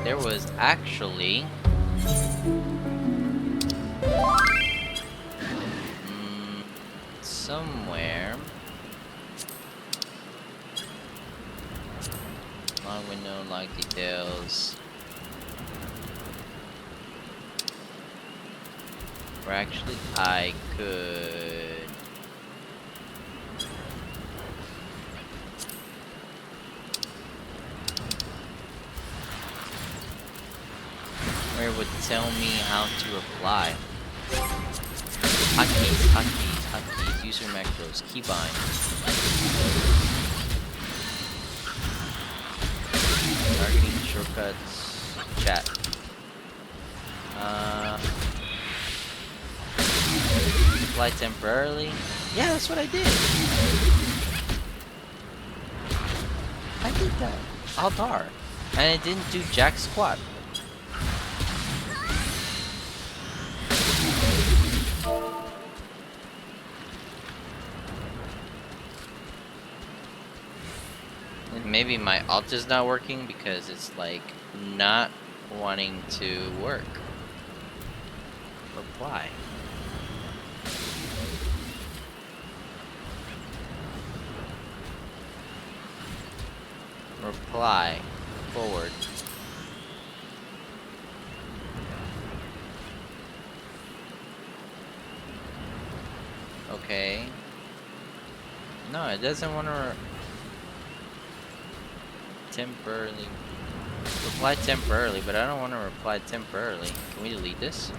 There was actually somewhere long window, log details, where actually I could where it would tell me how to apply. Hotkeys, hotkeys, hotkeys, user macros, keybind. Targeting, shortcuts, chat. Apply temporarily. Yeah, that's what I did. I did that. Aldar. And it didn't do jack squat. Maybe my alt is not working because it's like not wanting to work. Reply. Reply. Forward. Okay. No, it doesn't want to temporarily reply temporarily, but I don't want to reply temporarily. Can we delete this?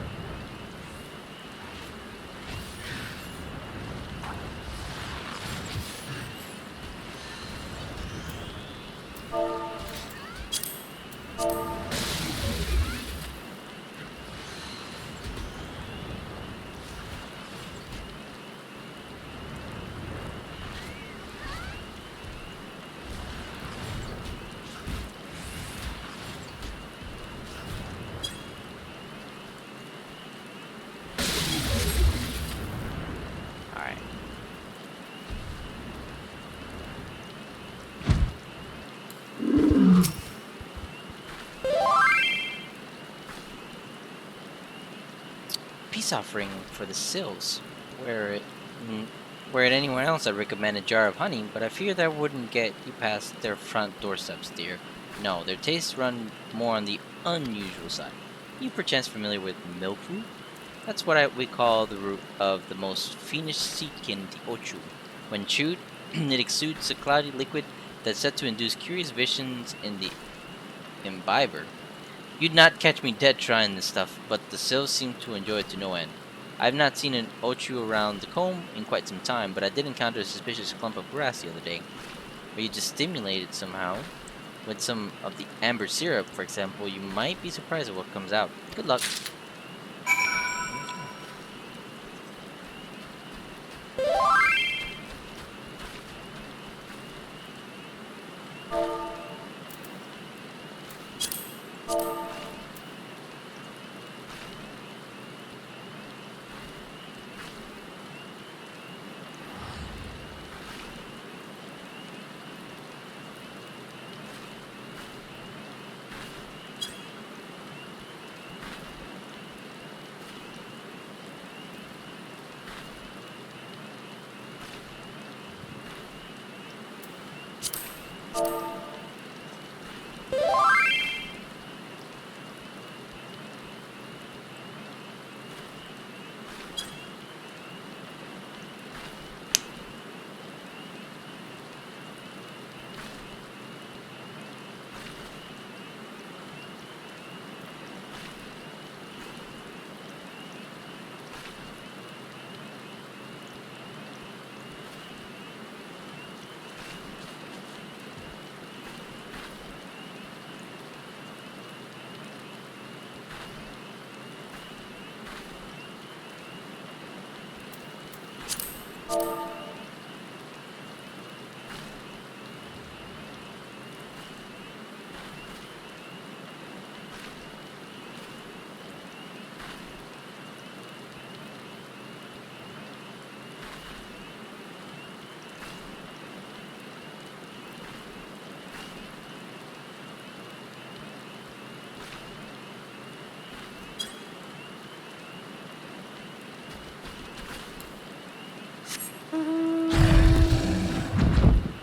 Offering for the sills, where at anyone else I'd recommend a jar of honey, but I fear that wouldn't get you past their front doorsteps, dear. No, their tastes run more on the unusual side. You perchance familiar with milkroot? That's what we call the root of the most fiendish seedkin, the ochu. When chewed, it exudes a cloudy liquid that's said to induce curious visions in the imbiber. You'd not catch me dead trying this stuff, but the sills seem to enjoy it to no end. I've not seen an ochu around the comb in quite some time, but I did encounter a suspicious clump of grass the other day. Where you just stimulate it somehow. With some of the amber syrup, for example, you might be surprised at what comes out. Good luck.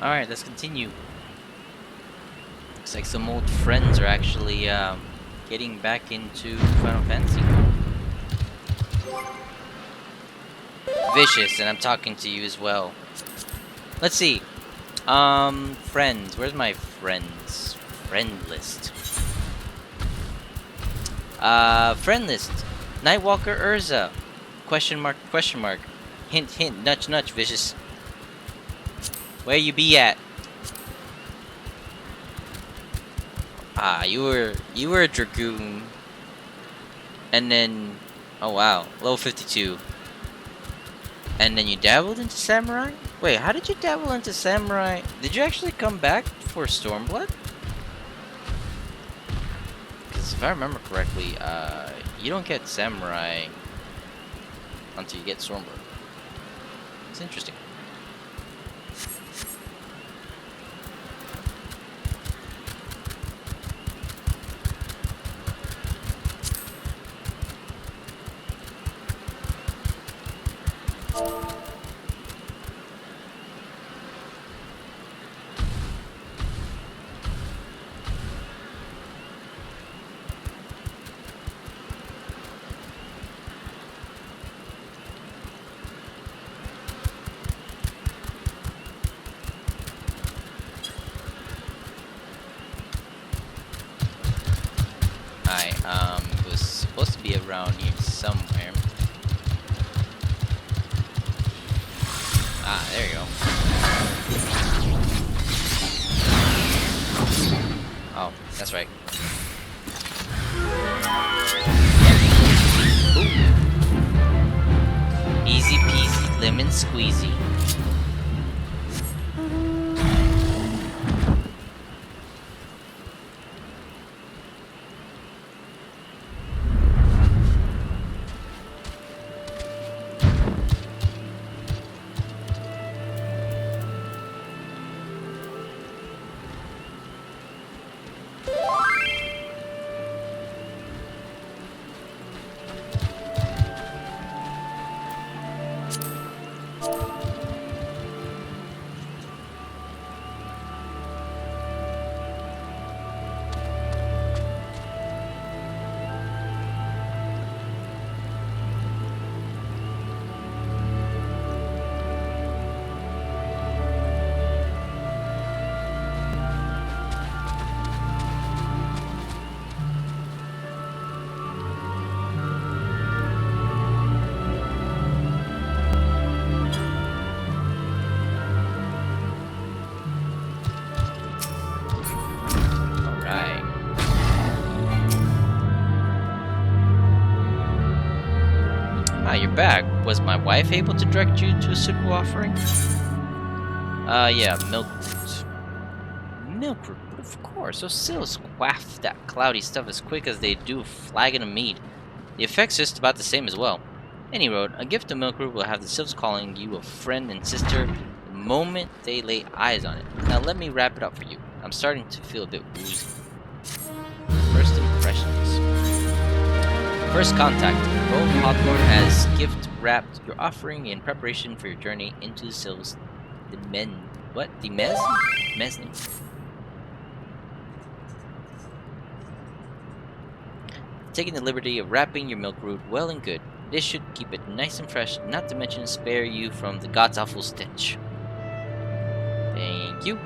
Alright, let's continue. Looks like some old friends are actually getting back into Final Fantasy. Vicious, and I'm talking to you as well. Let's see. Friends. Where's my friends? Friend list. Friend list. Nightwalker Urza. Question mark, question mark. Hint, hint, nudge, nudge, Vicious. Where you be at? Ah, you were a Dragoon. And then, oh wow, level 52. And then you dabbled into Samurai? Wait, how did you dabble into Samurai? Did you actually come back for Stormblood? Because if I remember correctly, you don't get Samurai until you get Stormblood. It's interesting. It was supposed to be around here somewhere. Ah, there you go. Oh, that's right. Ooh. Easy peasy, lemon squeezy. You're back. Was my wife able to direct you to a suitable offering? Yeah, milk root. Milk root, but of course, those sills quaff that cloudy stuff as quick as they do a flagon of mead. The effect's just about the same as well. Any road, a gift of milk root will have the sylphs calling you a friend and sister the moment they lay eyes on it. Now let me wrap it up for you. I'm starting to feel a bit woozy. First impressions. First contact. Roll Hawthorne has gift wrapped your offering in preparation for your journey into the Sylphs. Mezzanine. Taking the liberty of wrapping your milk root well and good. This should keep it nice and fresh, not to mention spare you from the god's awful stench. Thank you.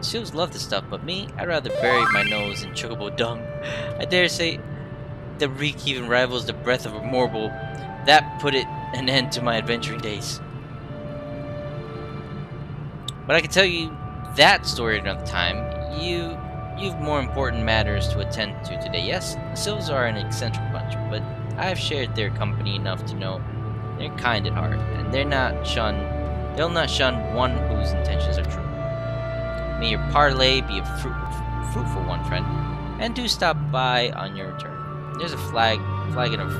Sylphs love this stuff, but me, I'd rather bury my nose in chocobo dung. I dare say the reek even rivals the breath of a mortal. That put it an end to my adventuring days. But I can tell you that story another time. You've more important matters to attend to today. Yes, the Sylphs are an eccentric bunch, but I've shared their company enough to know they're kind at heart, and they'll not shun one whose intentions are true. May your parlay be a fruitful one, friend, and do stop by on your return. There's a flagon of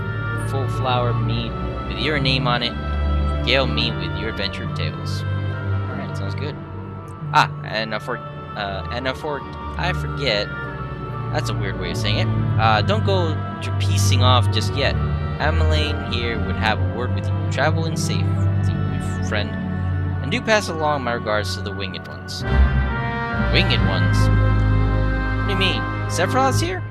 full flower mead with your name on it. Regale me with your adventure tales. Alright, sounds good. Ah, and I forget. That's a weird way of saying it. Don't go piecing off just yet. Ameline here would have a word with you. Travel in safety, friend. And Do pass along my regards to the winged ones. Winged ones? What do you mean? Sephiroth's here?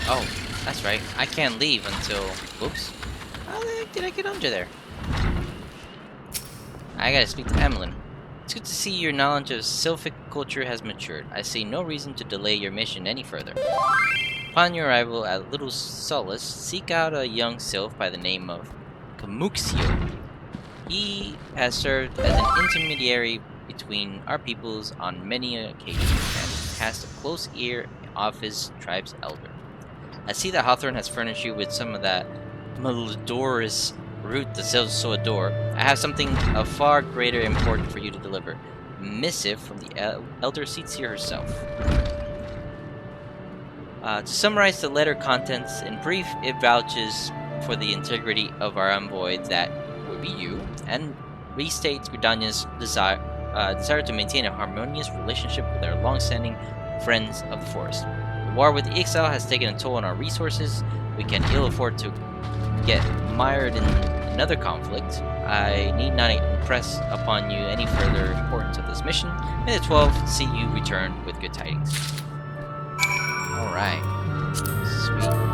Oh, that's right. I can't leave until... Oops. How the heck did I get under there? I gotta speak to Emlyn. It's good to see your knowledge of Sylphic culture has matured. I see no reason to delay your mission any further. Upon your arrival at Little Solace, seek out a young sylph by the name of Kamuxio. He has served as an intermediary between our peoples on many occasions and cast a close ear of his tribe's elder. I see that Hawthorne has furnished you with some of that malodorous root the sylphs so adore. I have something of far greater import for you to deliver. A missive from the Elder Seatseer herself. To summarize the letter contents, in brief, it vouches for the integrity of our envoy, that would be you, and restates Gridania's desire to maintain a harmonious relationship with our long-standing friends of the forest. The war with the exile has taken a toll on our resources. We can ill afford to get mired in another conflict. I need not impress upon you any further importance of this mission. May the 12 see you return with good tidings. Alright. Sweet.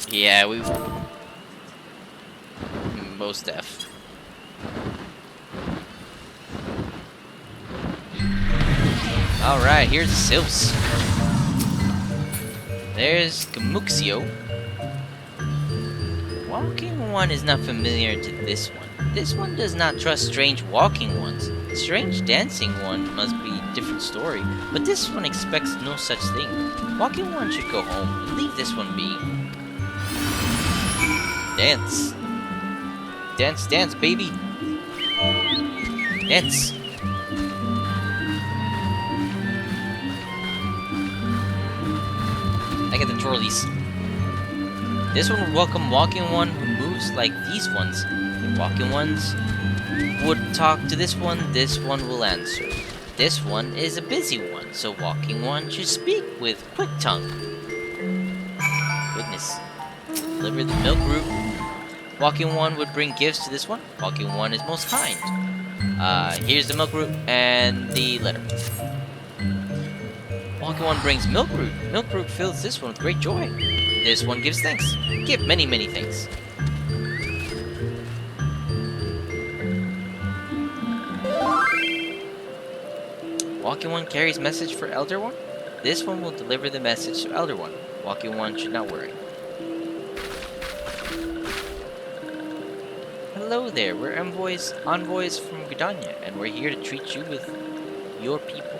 Yeah, we... Most def. Alright, here's the sylphs. There's Kamuxio. Walking one is not familiar to this one. This one does not trust strange walking ones. Strange dancing one must be a different story, but this one expects no such thing. Walking one should go home and leave this one be. Dance. Dance, dance, baby. Dance. I get the twirlies. This one would welcome walking one who moves like these ones. The walking ones would talk to this one will answer. This one is a busy one, so walking one should speak with quick tongue. Goodness. Deliver the milk root. Walking one would bring gifts to this one. Walking one is most kind. Here's the milk root and the letter. Walking one brings milk root. Milk root fills this one with great joy. This one gives thanks. Give many, many thanks. Walking One carries message for Elder One. This one will deliver the message to Elder One. Walking One should not worry. Hello there, we're envoys from Gridania, and we're here to treat you with your people.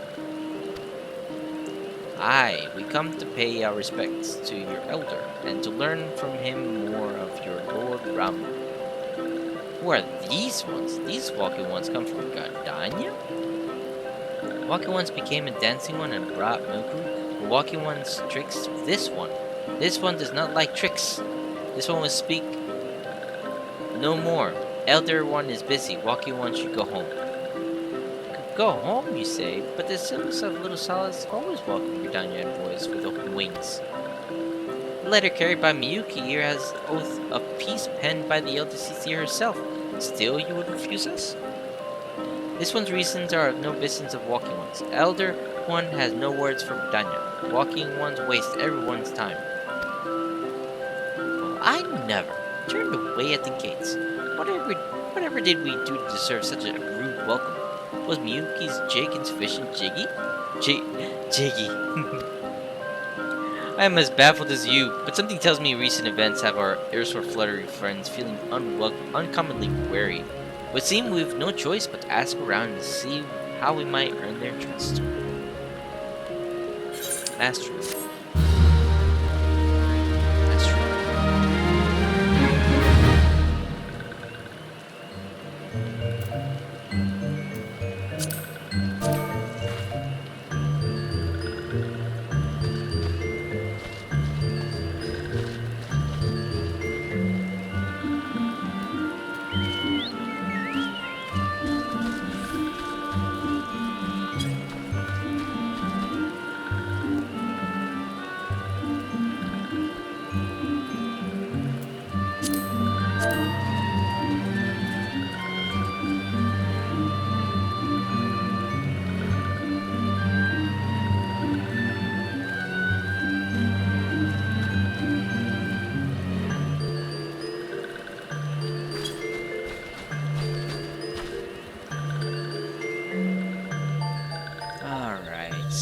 Aye, we come to pay our respects to your elder, and to learn from him more of your Lord Ramu. Who are these ones? These walking ones come from Gridania? Walking ones became a dancing one and brought Muku. The walking ones tricks this one. This one does not like tricks. This one will speak no more. Elder One is busy. Walking One should go home. Go home, you say? But the symbols of Little Solace always welcome Gridania envoys with open wings. The letter carried by Miyuki here has oath of peace penned by the Elder Cecile herself. Still, you would refuse us? This one's reasons are of no business of Walking Ones. Elder One has no words for Gridania. Walking Ones waste everyone's time. Well, I never turned away at the gates. Whatever did we do to deserve such a rude welcome? Was Miyuki's jig insufficient, Jiggy? Jiggy. I am as baffled as you, but something tells me recent events have our erstwhile fluttery friends feeling uncommonly wary. It would seem we've no choice but to ask around and see how we might earn their trust. That's true. That's true.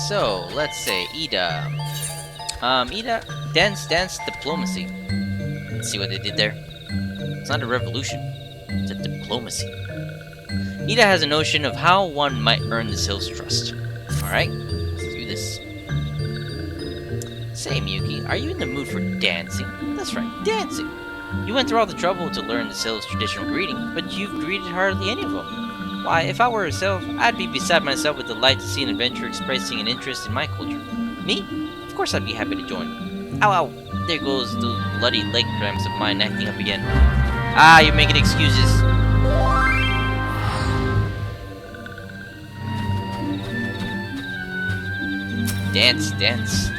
So, let's say Ida. Ida, dance diplomacy. Let's see what they did there. It's not a revolution. It's a diplomacy. Ida has a notion of how one might earn the Sylph's trust. Alright, let's do this. Say, Miyuki, are you in the mood for dancing? That's right, dancing. You went through all the trouble to learn the Sylph's traditional greeting, but you've greeted hardly any of them. Why, if I were a Sylph, I'd be beside myself with delight to see an adventurer expressing an interest in my culture. Me? Of course I'd be happy to join. Ow, ow. There goes those bloody leg cramps of mine acting up again. Ah, you're making excuses. Dance, dance.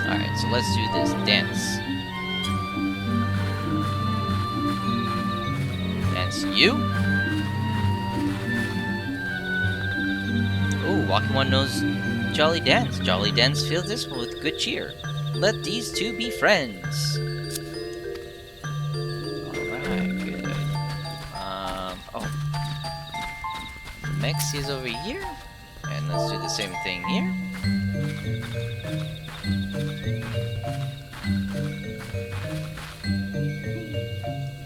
Alright, so let's do this dance. Dance you. Ooh, Walking One knows Jolly Dance. Jolly Dance fills this one with good cheer. Let these two be friends. Alright, good. Oh. Mexi is over here. And let's do the same thing here.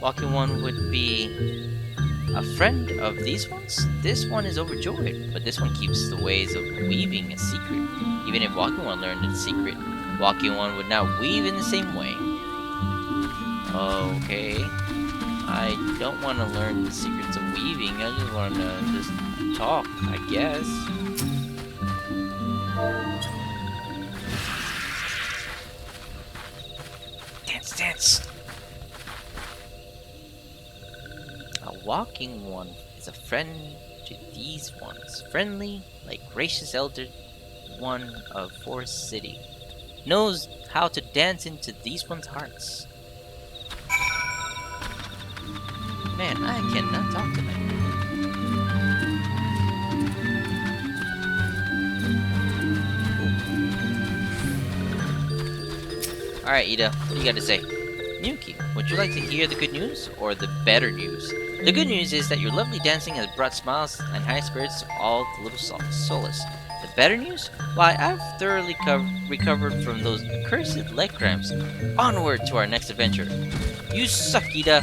Walking One would be a friend of these ones. This one is overjoyed, but this one keeps the ways of weaving a secret. Even if Walking One learned the secret, Walking One would not weave in the same way. Okay. I don't want to learn the secrets of weaving. I just want to talk, I guess. Dance, dance! A walking one is a friend to these ones. Friendly, like gracious elder one of Forest City. Knows how to dance into these ones' hearts. Man, I cannot talk tonight. Alright, Ida, what do you got to say? Miyuki, would you like to hear the good news or the better news? The good news is that your lovely dancing has brought smiles and high spirits to all the little Solace. The better news? Why, I've thoroughly recovered from those accursed leg cramps. Onward to our next adventure. You suck, Ida.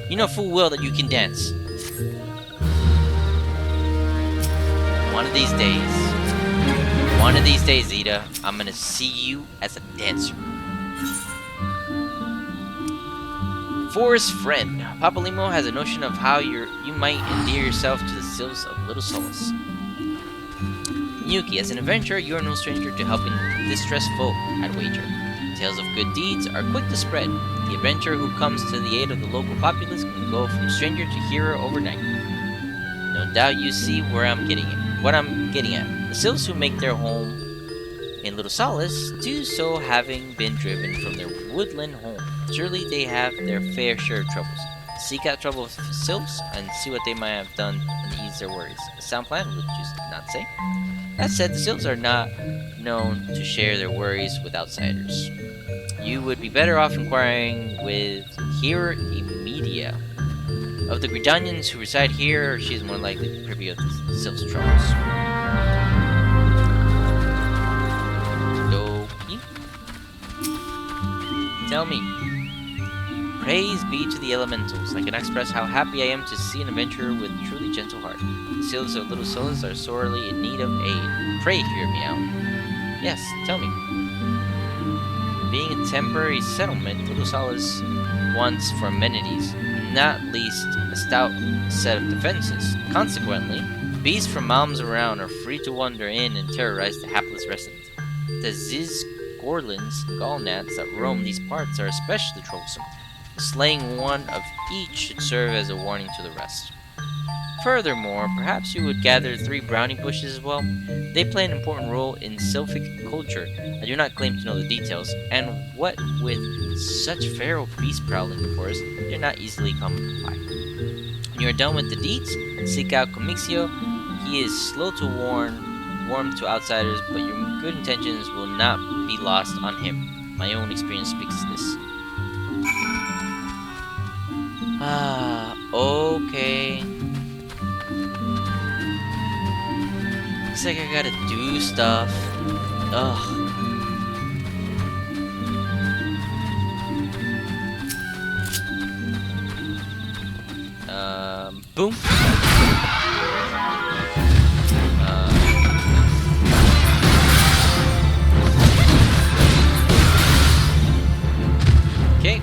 You know full well that you can dance. One of these days, Ida, I'm gonna see you as a dancer. Forest friend. Papa Limo has a notion of how you might endear yourself to the sylphs of Little Solace. Miyuki, as an adventurer, you are no stranger to helping distressed folk, I'd wager. Tales of good deeds are quick to spread. The adventurer who comes to the aid of the local populace can go from stranger to hero overnight. No doubt you see what I'm getting at. The sylphs who make their home in Little Solace do so having been driven from their woodland home. Surely they have their fair share of troubles. Seek out trouble with sylphs and see what they might have done to ease their worries. A sound plan, would you not say? That said, the sylphs are not known to share their worries with outsiders. You would be better off inquiring with Hera Imedia. Of the Gridanians who reside here, she is more likely to be privy of the sylphs' troubles. Doki? Tell me. Praise be to the elementals. I can express how happy I am to see an adventurer with a truly gentle heart. The sylphs of Little Solace are sorely in need of aid. Pray hear me out. Yes, tell me. Being a temporary settlement, Little Solace wants for amenities, not least a stout set of defenses. Consequently, beasts from mountains around are free to wander in and terrorize the hapless residents. The Zizgorlins, Gnats that roam these parts are especially troublesome. Slaying one of each should serve as a warning to the rest. Furthermore, perhaps you would gather 3 brownie bushes as well. They play an important role in sylphic culture. I do not claim to know the details, and what with such feral beasts prowling the forest, they're not easily come by. When you are done with the deeds, seek out Comixio. He is slow to warm to outsiders, but your good intentions will not be lost on him. My own experience speaks to this. Okay. Looks like I gotta do stuff. Ugh. Boom. Okay.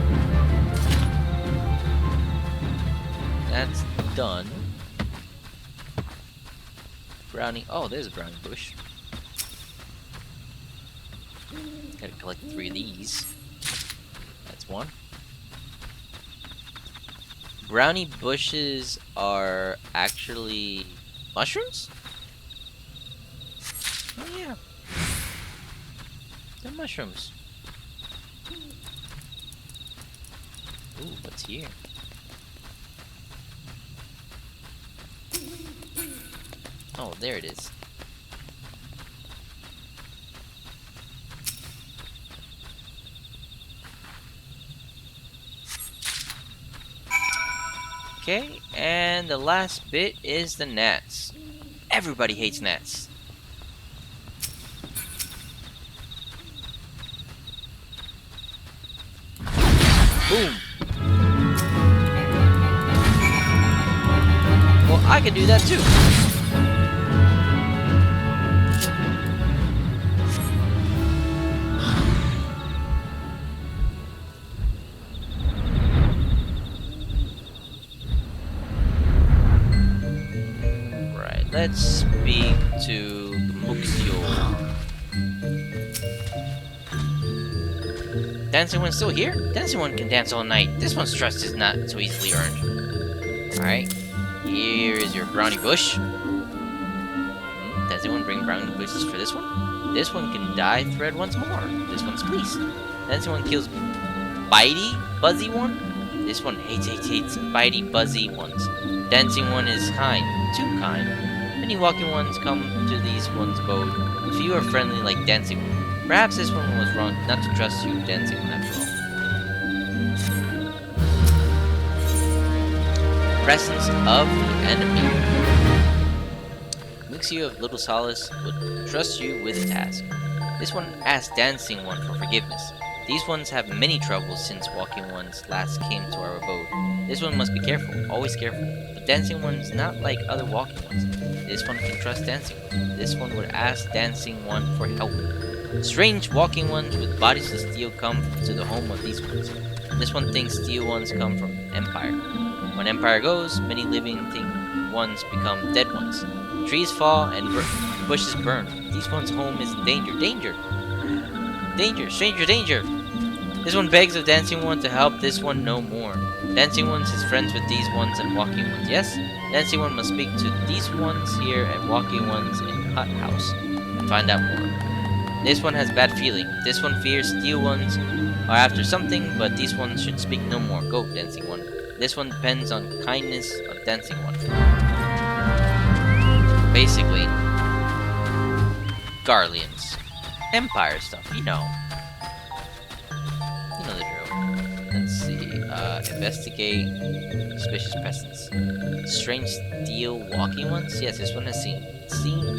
That's done. Brownie. Oh, there's a brownie bush. Gotta collect 3 of these. That's one. Brownie bushes are actually mushrooms? Oh yeah. They're mushrooms. Ooh, what's here? Oh, there it is. Okay, and the last bit is the gnats. Everybody hates gnats. Boom. Well, I can do that too. Let's speak to Bookstore. Dancing one's still here? Dancing one can dance all night. This one's trust is not so easily earned. Alright. Here is your brownie bush. Does anyone bring brownie bushes for this one? This one can dye thread once more. This one's pleased. Dancing one kills bitey, buzzy one. This one hates bitey, buzzy ones. Dancing one is kind, too kind. Many walking ones come to these one's abode. Few are friendly like dancing one. Perhaps this one was wrong not to trust you, dancing one after all. Presence of the enemy. Makes you of little solace, would trust you with a task. This one asks dancing one for forgiveness. These ones have many troubles since walking ones last came to our abode. This one must be careful, always careful. But dancing one is not like other walking ones. This one can trust dancing one. This one would ask dancing one for help. Strange walking ones with bodies of steel come to the home of these ones. This one thinks steel ones come from Empire. When Empire goes, many living ones become dead ones. Trees fall and bushes burn. These one's home is in danger. Danger! Danger! Stranger danger! This one begs of dancing one to help this one no more. Dancing ones is friends with these ones and walking ones. Yes? Dancing one must speak to these ones here and walking ones in hut house and find out more. This one has bad feeling. This one fears steel ones are after something, but these ones should speak no more. Go, dancing one. This one depends on kindness of dancing one. Basically, Garleans. Empire stuff, you know. You know the drill. Let's see. Investigate suspicious presence. Strange steel walking ones? Yes, this one has seen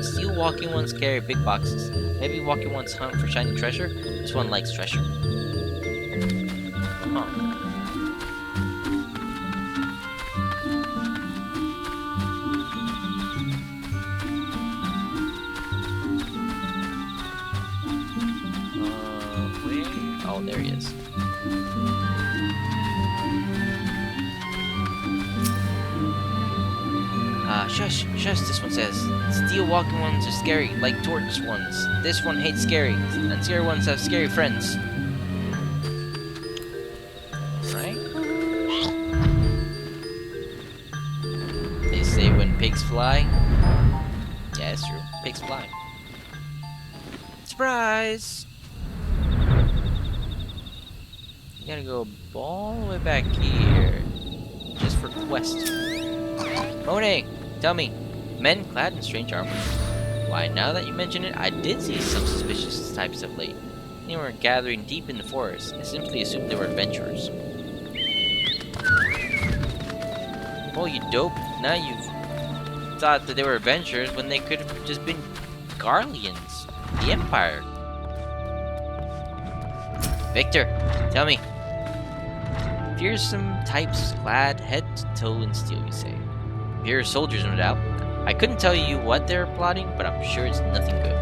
steel walking ones carry big boxes. Maybe walking ones hunt for shiny treasure. This one likes treasure. Oh, there he is. Shush, this one says. Steel walking ones are scary, like torch ones. This one hates scary, and scary ones have scary friends. Right? They say when pigs fly. Yeah, it's true. Pigs fly. Surprise! You gotta go all the way back here. Just for quest. Monet! Tell me, men clad in strange armor. Why, now that you mention it, I did see some suspicious types of late. They were gathering deep in the forest. I simply assumed they were adventurers. Well, you dope. Now you've thought that they were adventurers when they could have just been Garleans. The Empire. Victor, tell me. Fearsome types clad head to toe in steel, you say. You're soldiers, no doubt. I couldn't tell you what they're plotting, but I'm sure it's nothing good.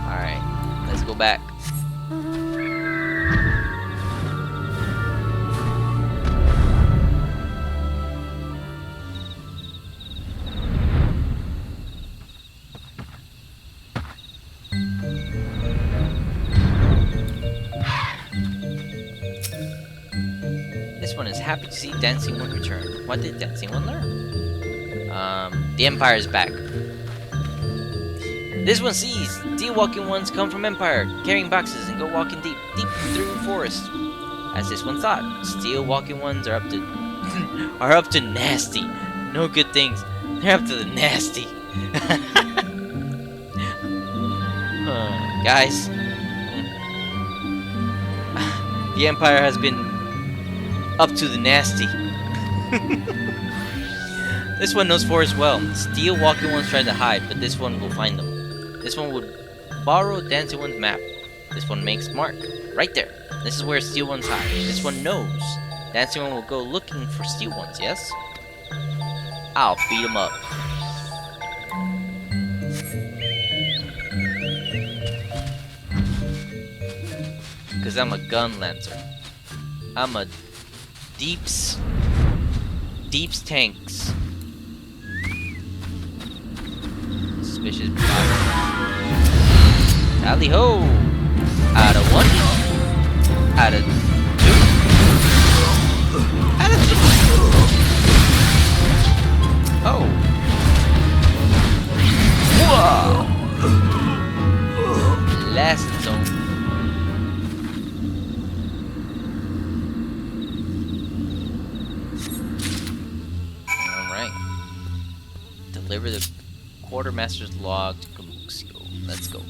Alright, let's go back. Happy to see Dancing One return. What did Dancing One learn? The Empire is back. This one sees steel walking ones come from Empire, carrying boxes and go walking deep through the forest. As this one thought, steel walking ones are up to nasty. No good things. They're up to the nasty. Guys, the Empire has been up to the nasty. This one knows forest well. Steel walking ones try to hide, but this one will find them. This one would borrow Dancing One's map. This one makes mark. Right there. This is where steel ones hide. This one knows. Dancing One will go looking for steel ones, yes? I'll beat him up. Because I'm a gun lancer. I'm a Deeps tanks. suspicious body. Tally ho! Out of 1. Out of 2. Out of 3. Oh. Whoa! Last zone. Alright. Deliver the quartermaster's log to Kamuxio. Let's go.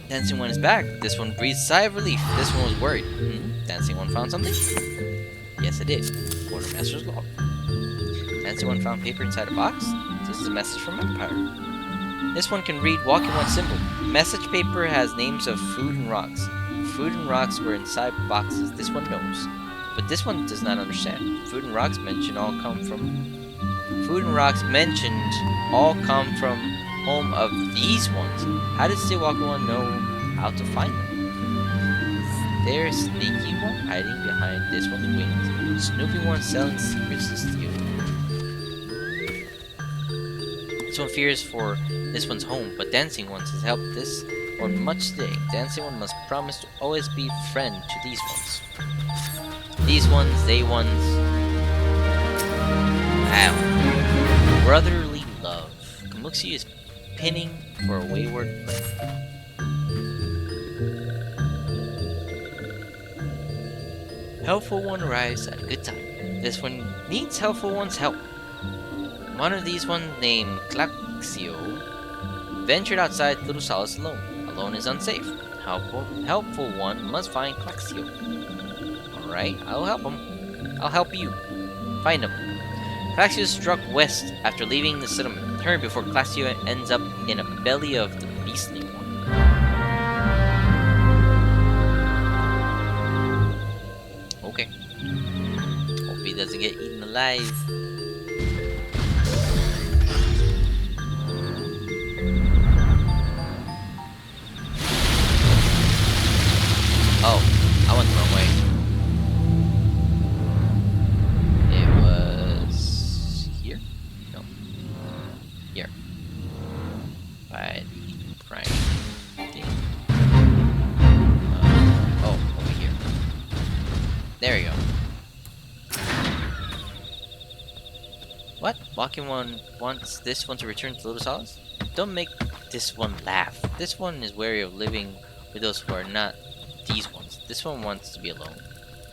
Dancing one is back. This one breathes a sigh of relief. This one was worried. Dancing one found something? Yes, it did. Quartermaster's log. Dancing one found paper inside a box. This is a message from Empire. This one can read Walking One symbol. Message paper has names of food and rocks. Food and rocks were inside boxes. This one knows. But this one does not understand. Food and rocks mentioned all come from home of these ones. How does Stillwalker one know how to find them? There's sneaky one hiding behind this one's wings. Snoopy one selling secrets to steal. This one fears for this one's home, but Dancing Ones has helped this one much today. Dancing One must promise to always be friend to these ones. These ones, they ones. Ow. Brotherly love. Kamuxi is pinning for a wayward friend. Helpful one arrives at a good time. This one needs helpful one's help. One of these ones, named Claxio, ventured outside Little Solace alone. Alone is unsafe. Helpful one must find Claxio. Alright, I'll help him. I'll help you. Find him. Claxio struck west after leaving the settlement. Turn before Claxio ends up in a belly of the beastly one. Okay. Hope he doesn't get eaten alive. Oh, I went the wrong way. It was here? No. Here. By the prime thing. Oh, over here. There you go. What? Walking one wants this one to return to Little Solace? Don't make this one laugh. This one is wary of living with those who are not these ones. This one wants to be alone.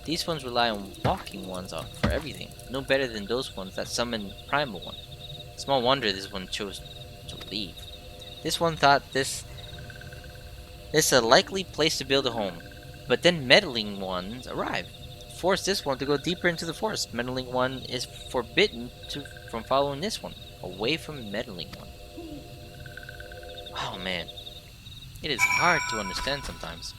These ones rely on walking ones for everything. No better than those ones that summon Primal One. Small wonder this one chose to leave. This one thought this a likely place to build a home. But then meddling ones arrived. Forced this one to go deeper into the forest. Meddling one is forbidden from following this one. Away from meddling one. Oh man. It is hard to understand sometimes.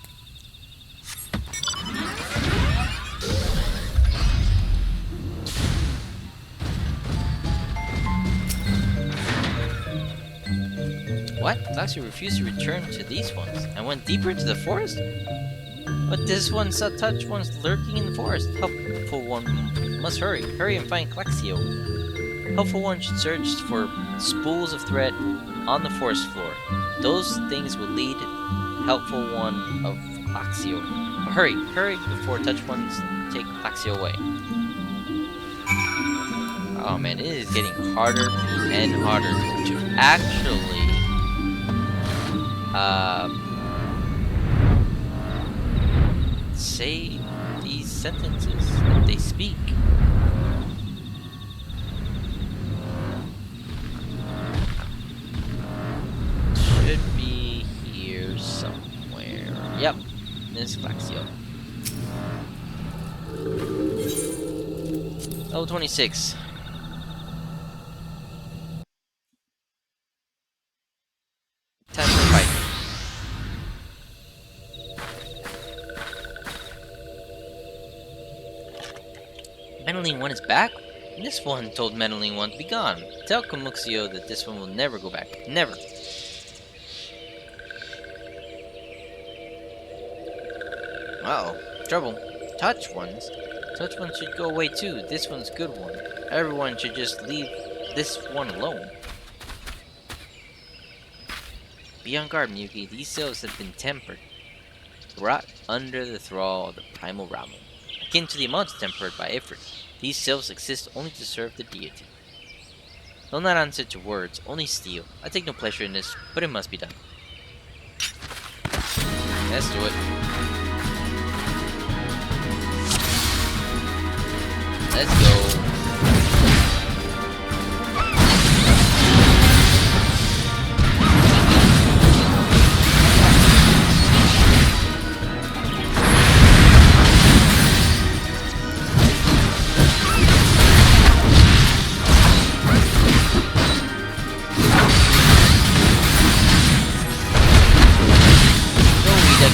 What? Claxio refused to return to these ones and went deeper into the forest? But this one saw touch ones lurking in the forest. Helpful one must hurry. Hurry and find Claxio. Helpful one should search for spools of thread on the forest floor. Those things will lead helpful one of Claxio. But hurry, hurry before touch ones take Claxio away. Oh man, it is getting harder and harder to actually say these sentences that they speak. Should be here somewhere. Yep, this is Claxio. Level 26. Time to fight. Meddling one is back? This one told Meddling one to be gone. Tell Kamuxio that this one will never go back. Never. Uh-oh. Trouble. Touch ones? Touch ones should go away too. This one's a good one. Everyone should just leave this one alone. Be on guard, Miyuki. These cells have been tempered. Brought under the thrall of the primal Ramu. Akin to the amounts tempered by Ifrit. These cells exist only to serve the deity. They'll not answer to words, only steel. I take no pleasure in this, but it must be done. Let's do it. Let's go.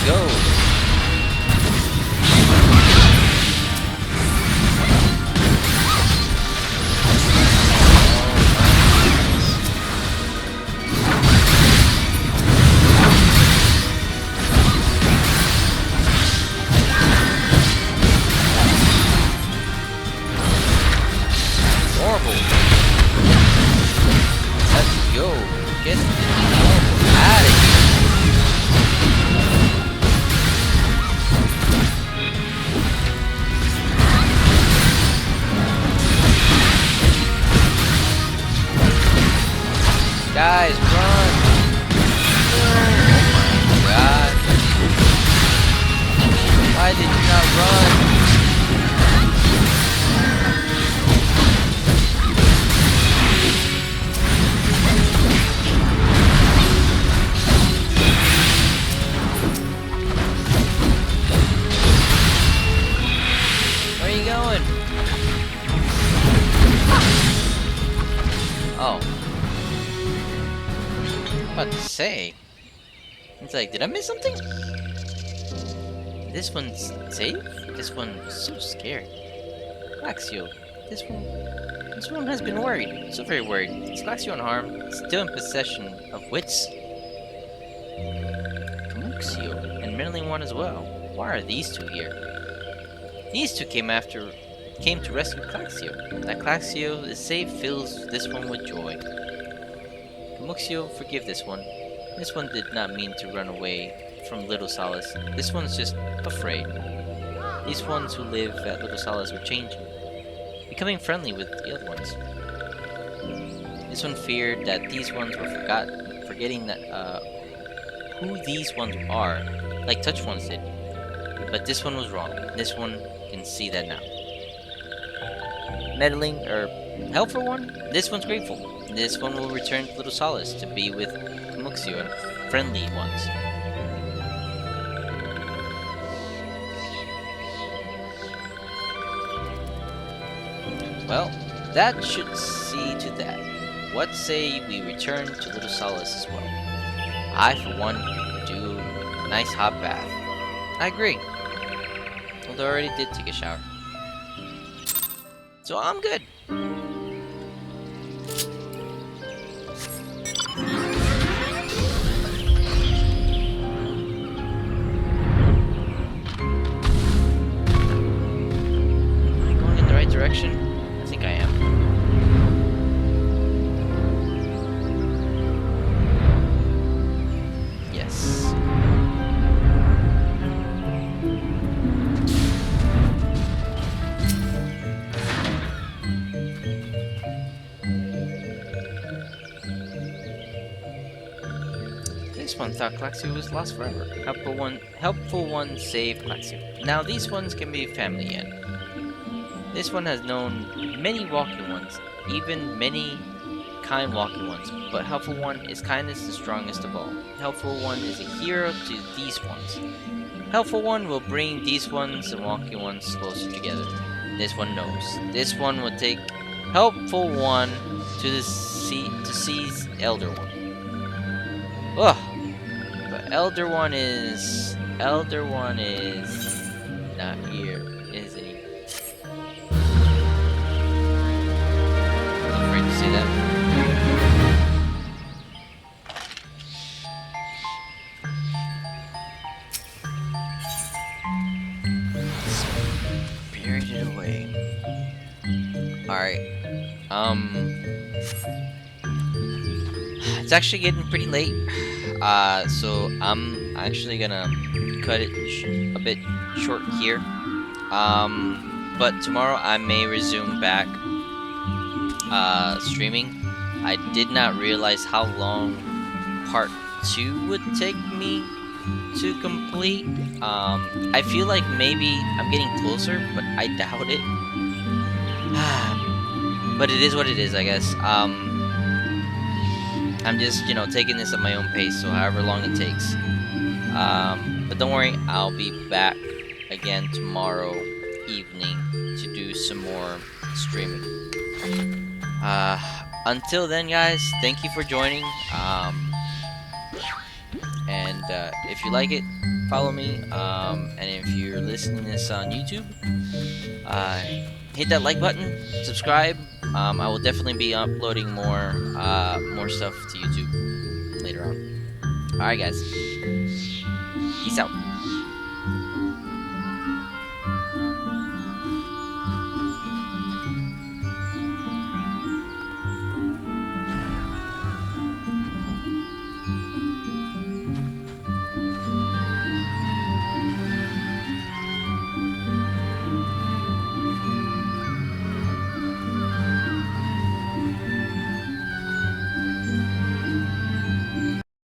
Go. Horrible. Let's go. Get out of here. Guys, run! Oh my god. Why did you not run? Where are you going? Oh. About to say, it's like, did I miss something? This one's safe? This one's so scared. Glaxio, this one has been worried, so very worried. Is Glaxio unharmed? Still in possession of wits? Kamuxio, and Meddling One as well. Why are these two here? These two came to rescue Glaxio. That Glaxio is safe fills this one with joy. Kamuxio, forgive this one. This one did not mean to run away from Little Solace. This one's just afraid. These ones who live at Little Solace are changing, becoming friendly with the other ones. This one feared that these ones were forgetting that who these ones are, like Touch ones did. But this one was wrong. This one can see that now. Meddling, or helpful one? This one's grateful. This one will return to Little Solace to be with Kamuxio and friendly ones. Well, that should see to that. What say we return to Little Solace as well? I, for one, do a nice hot bath. I agree. Although I already did take a shower. So I'm good. Direction? I think I am. Yes. This one thought Glaxio was lost forever. Helpful one saved Glaxio. Now these ones can be family again. This one has known many walking ones, even many kind walking ones, but Helpful One is kindness the strongest of all. Helpful One is a hero to these ones. Helpful One will bring these ones and walking ones closer together. This one knows. This one will take Helpful One to seize Elder One. Ugh. But Elder One is not here, is he? See that? carried it away. Alright. It's actually getting pretty late. So I'm actually gonna cut it a bit short here. But tomorrow I may resume back streaming. I did not realize how long part 2 would take me to complete. I feel like maybe I'm getting closer, but I doubt it. But it is what it is, I guess. I'm just, taking this at my own pace, so however long it takes. But don't worry, I'll be back again tomorrow evening to do some more streaming. Until then, guys, thank you for joining. And if you like it, follow me. And if you're listening to this on YouTube, hit that like button, subscribe. I will definitely be uploading more stuff to YouTube later on. Alright, guys. Peace out.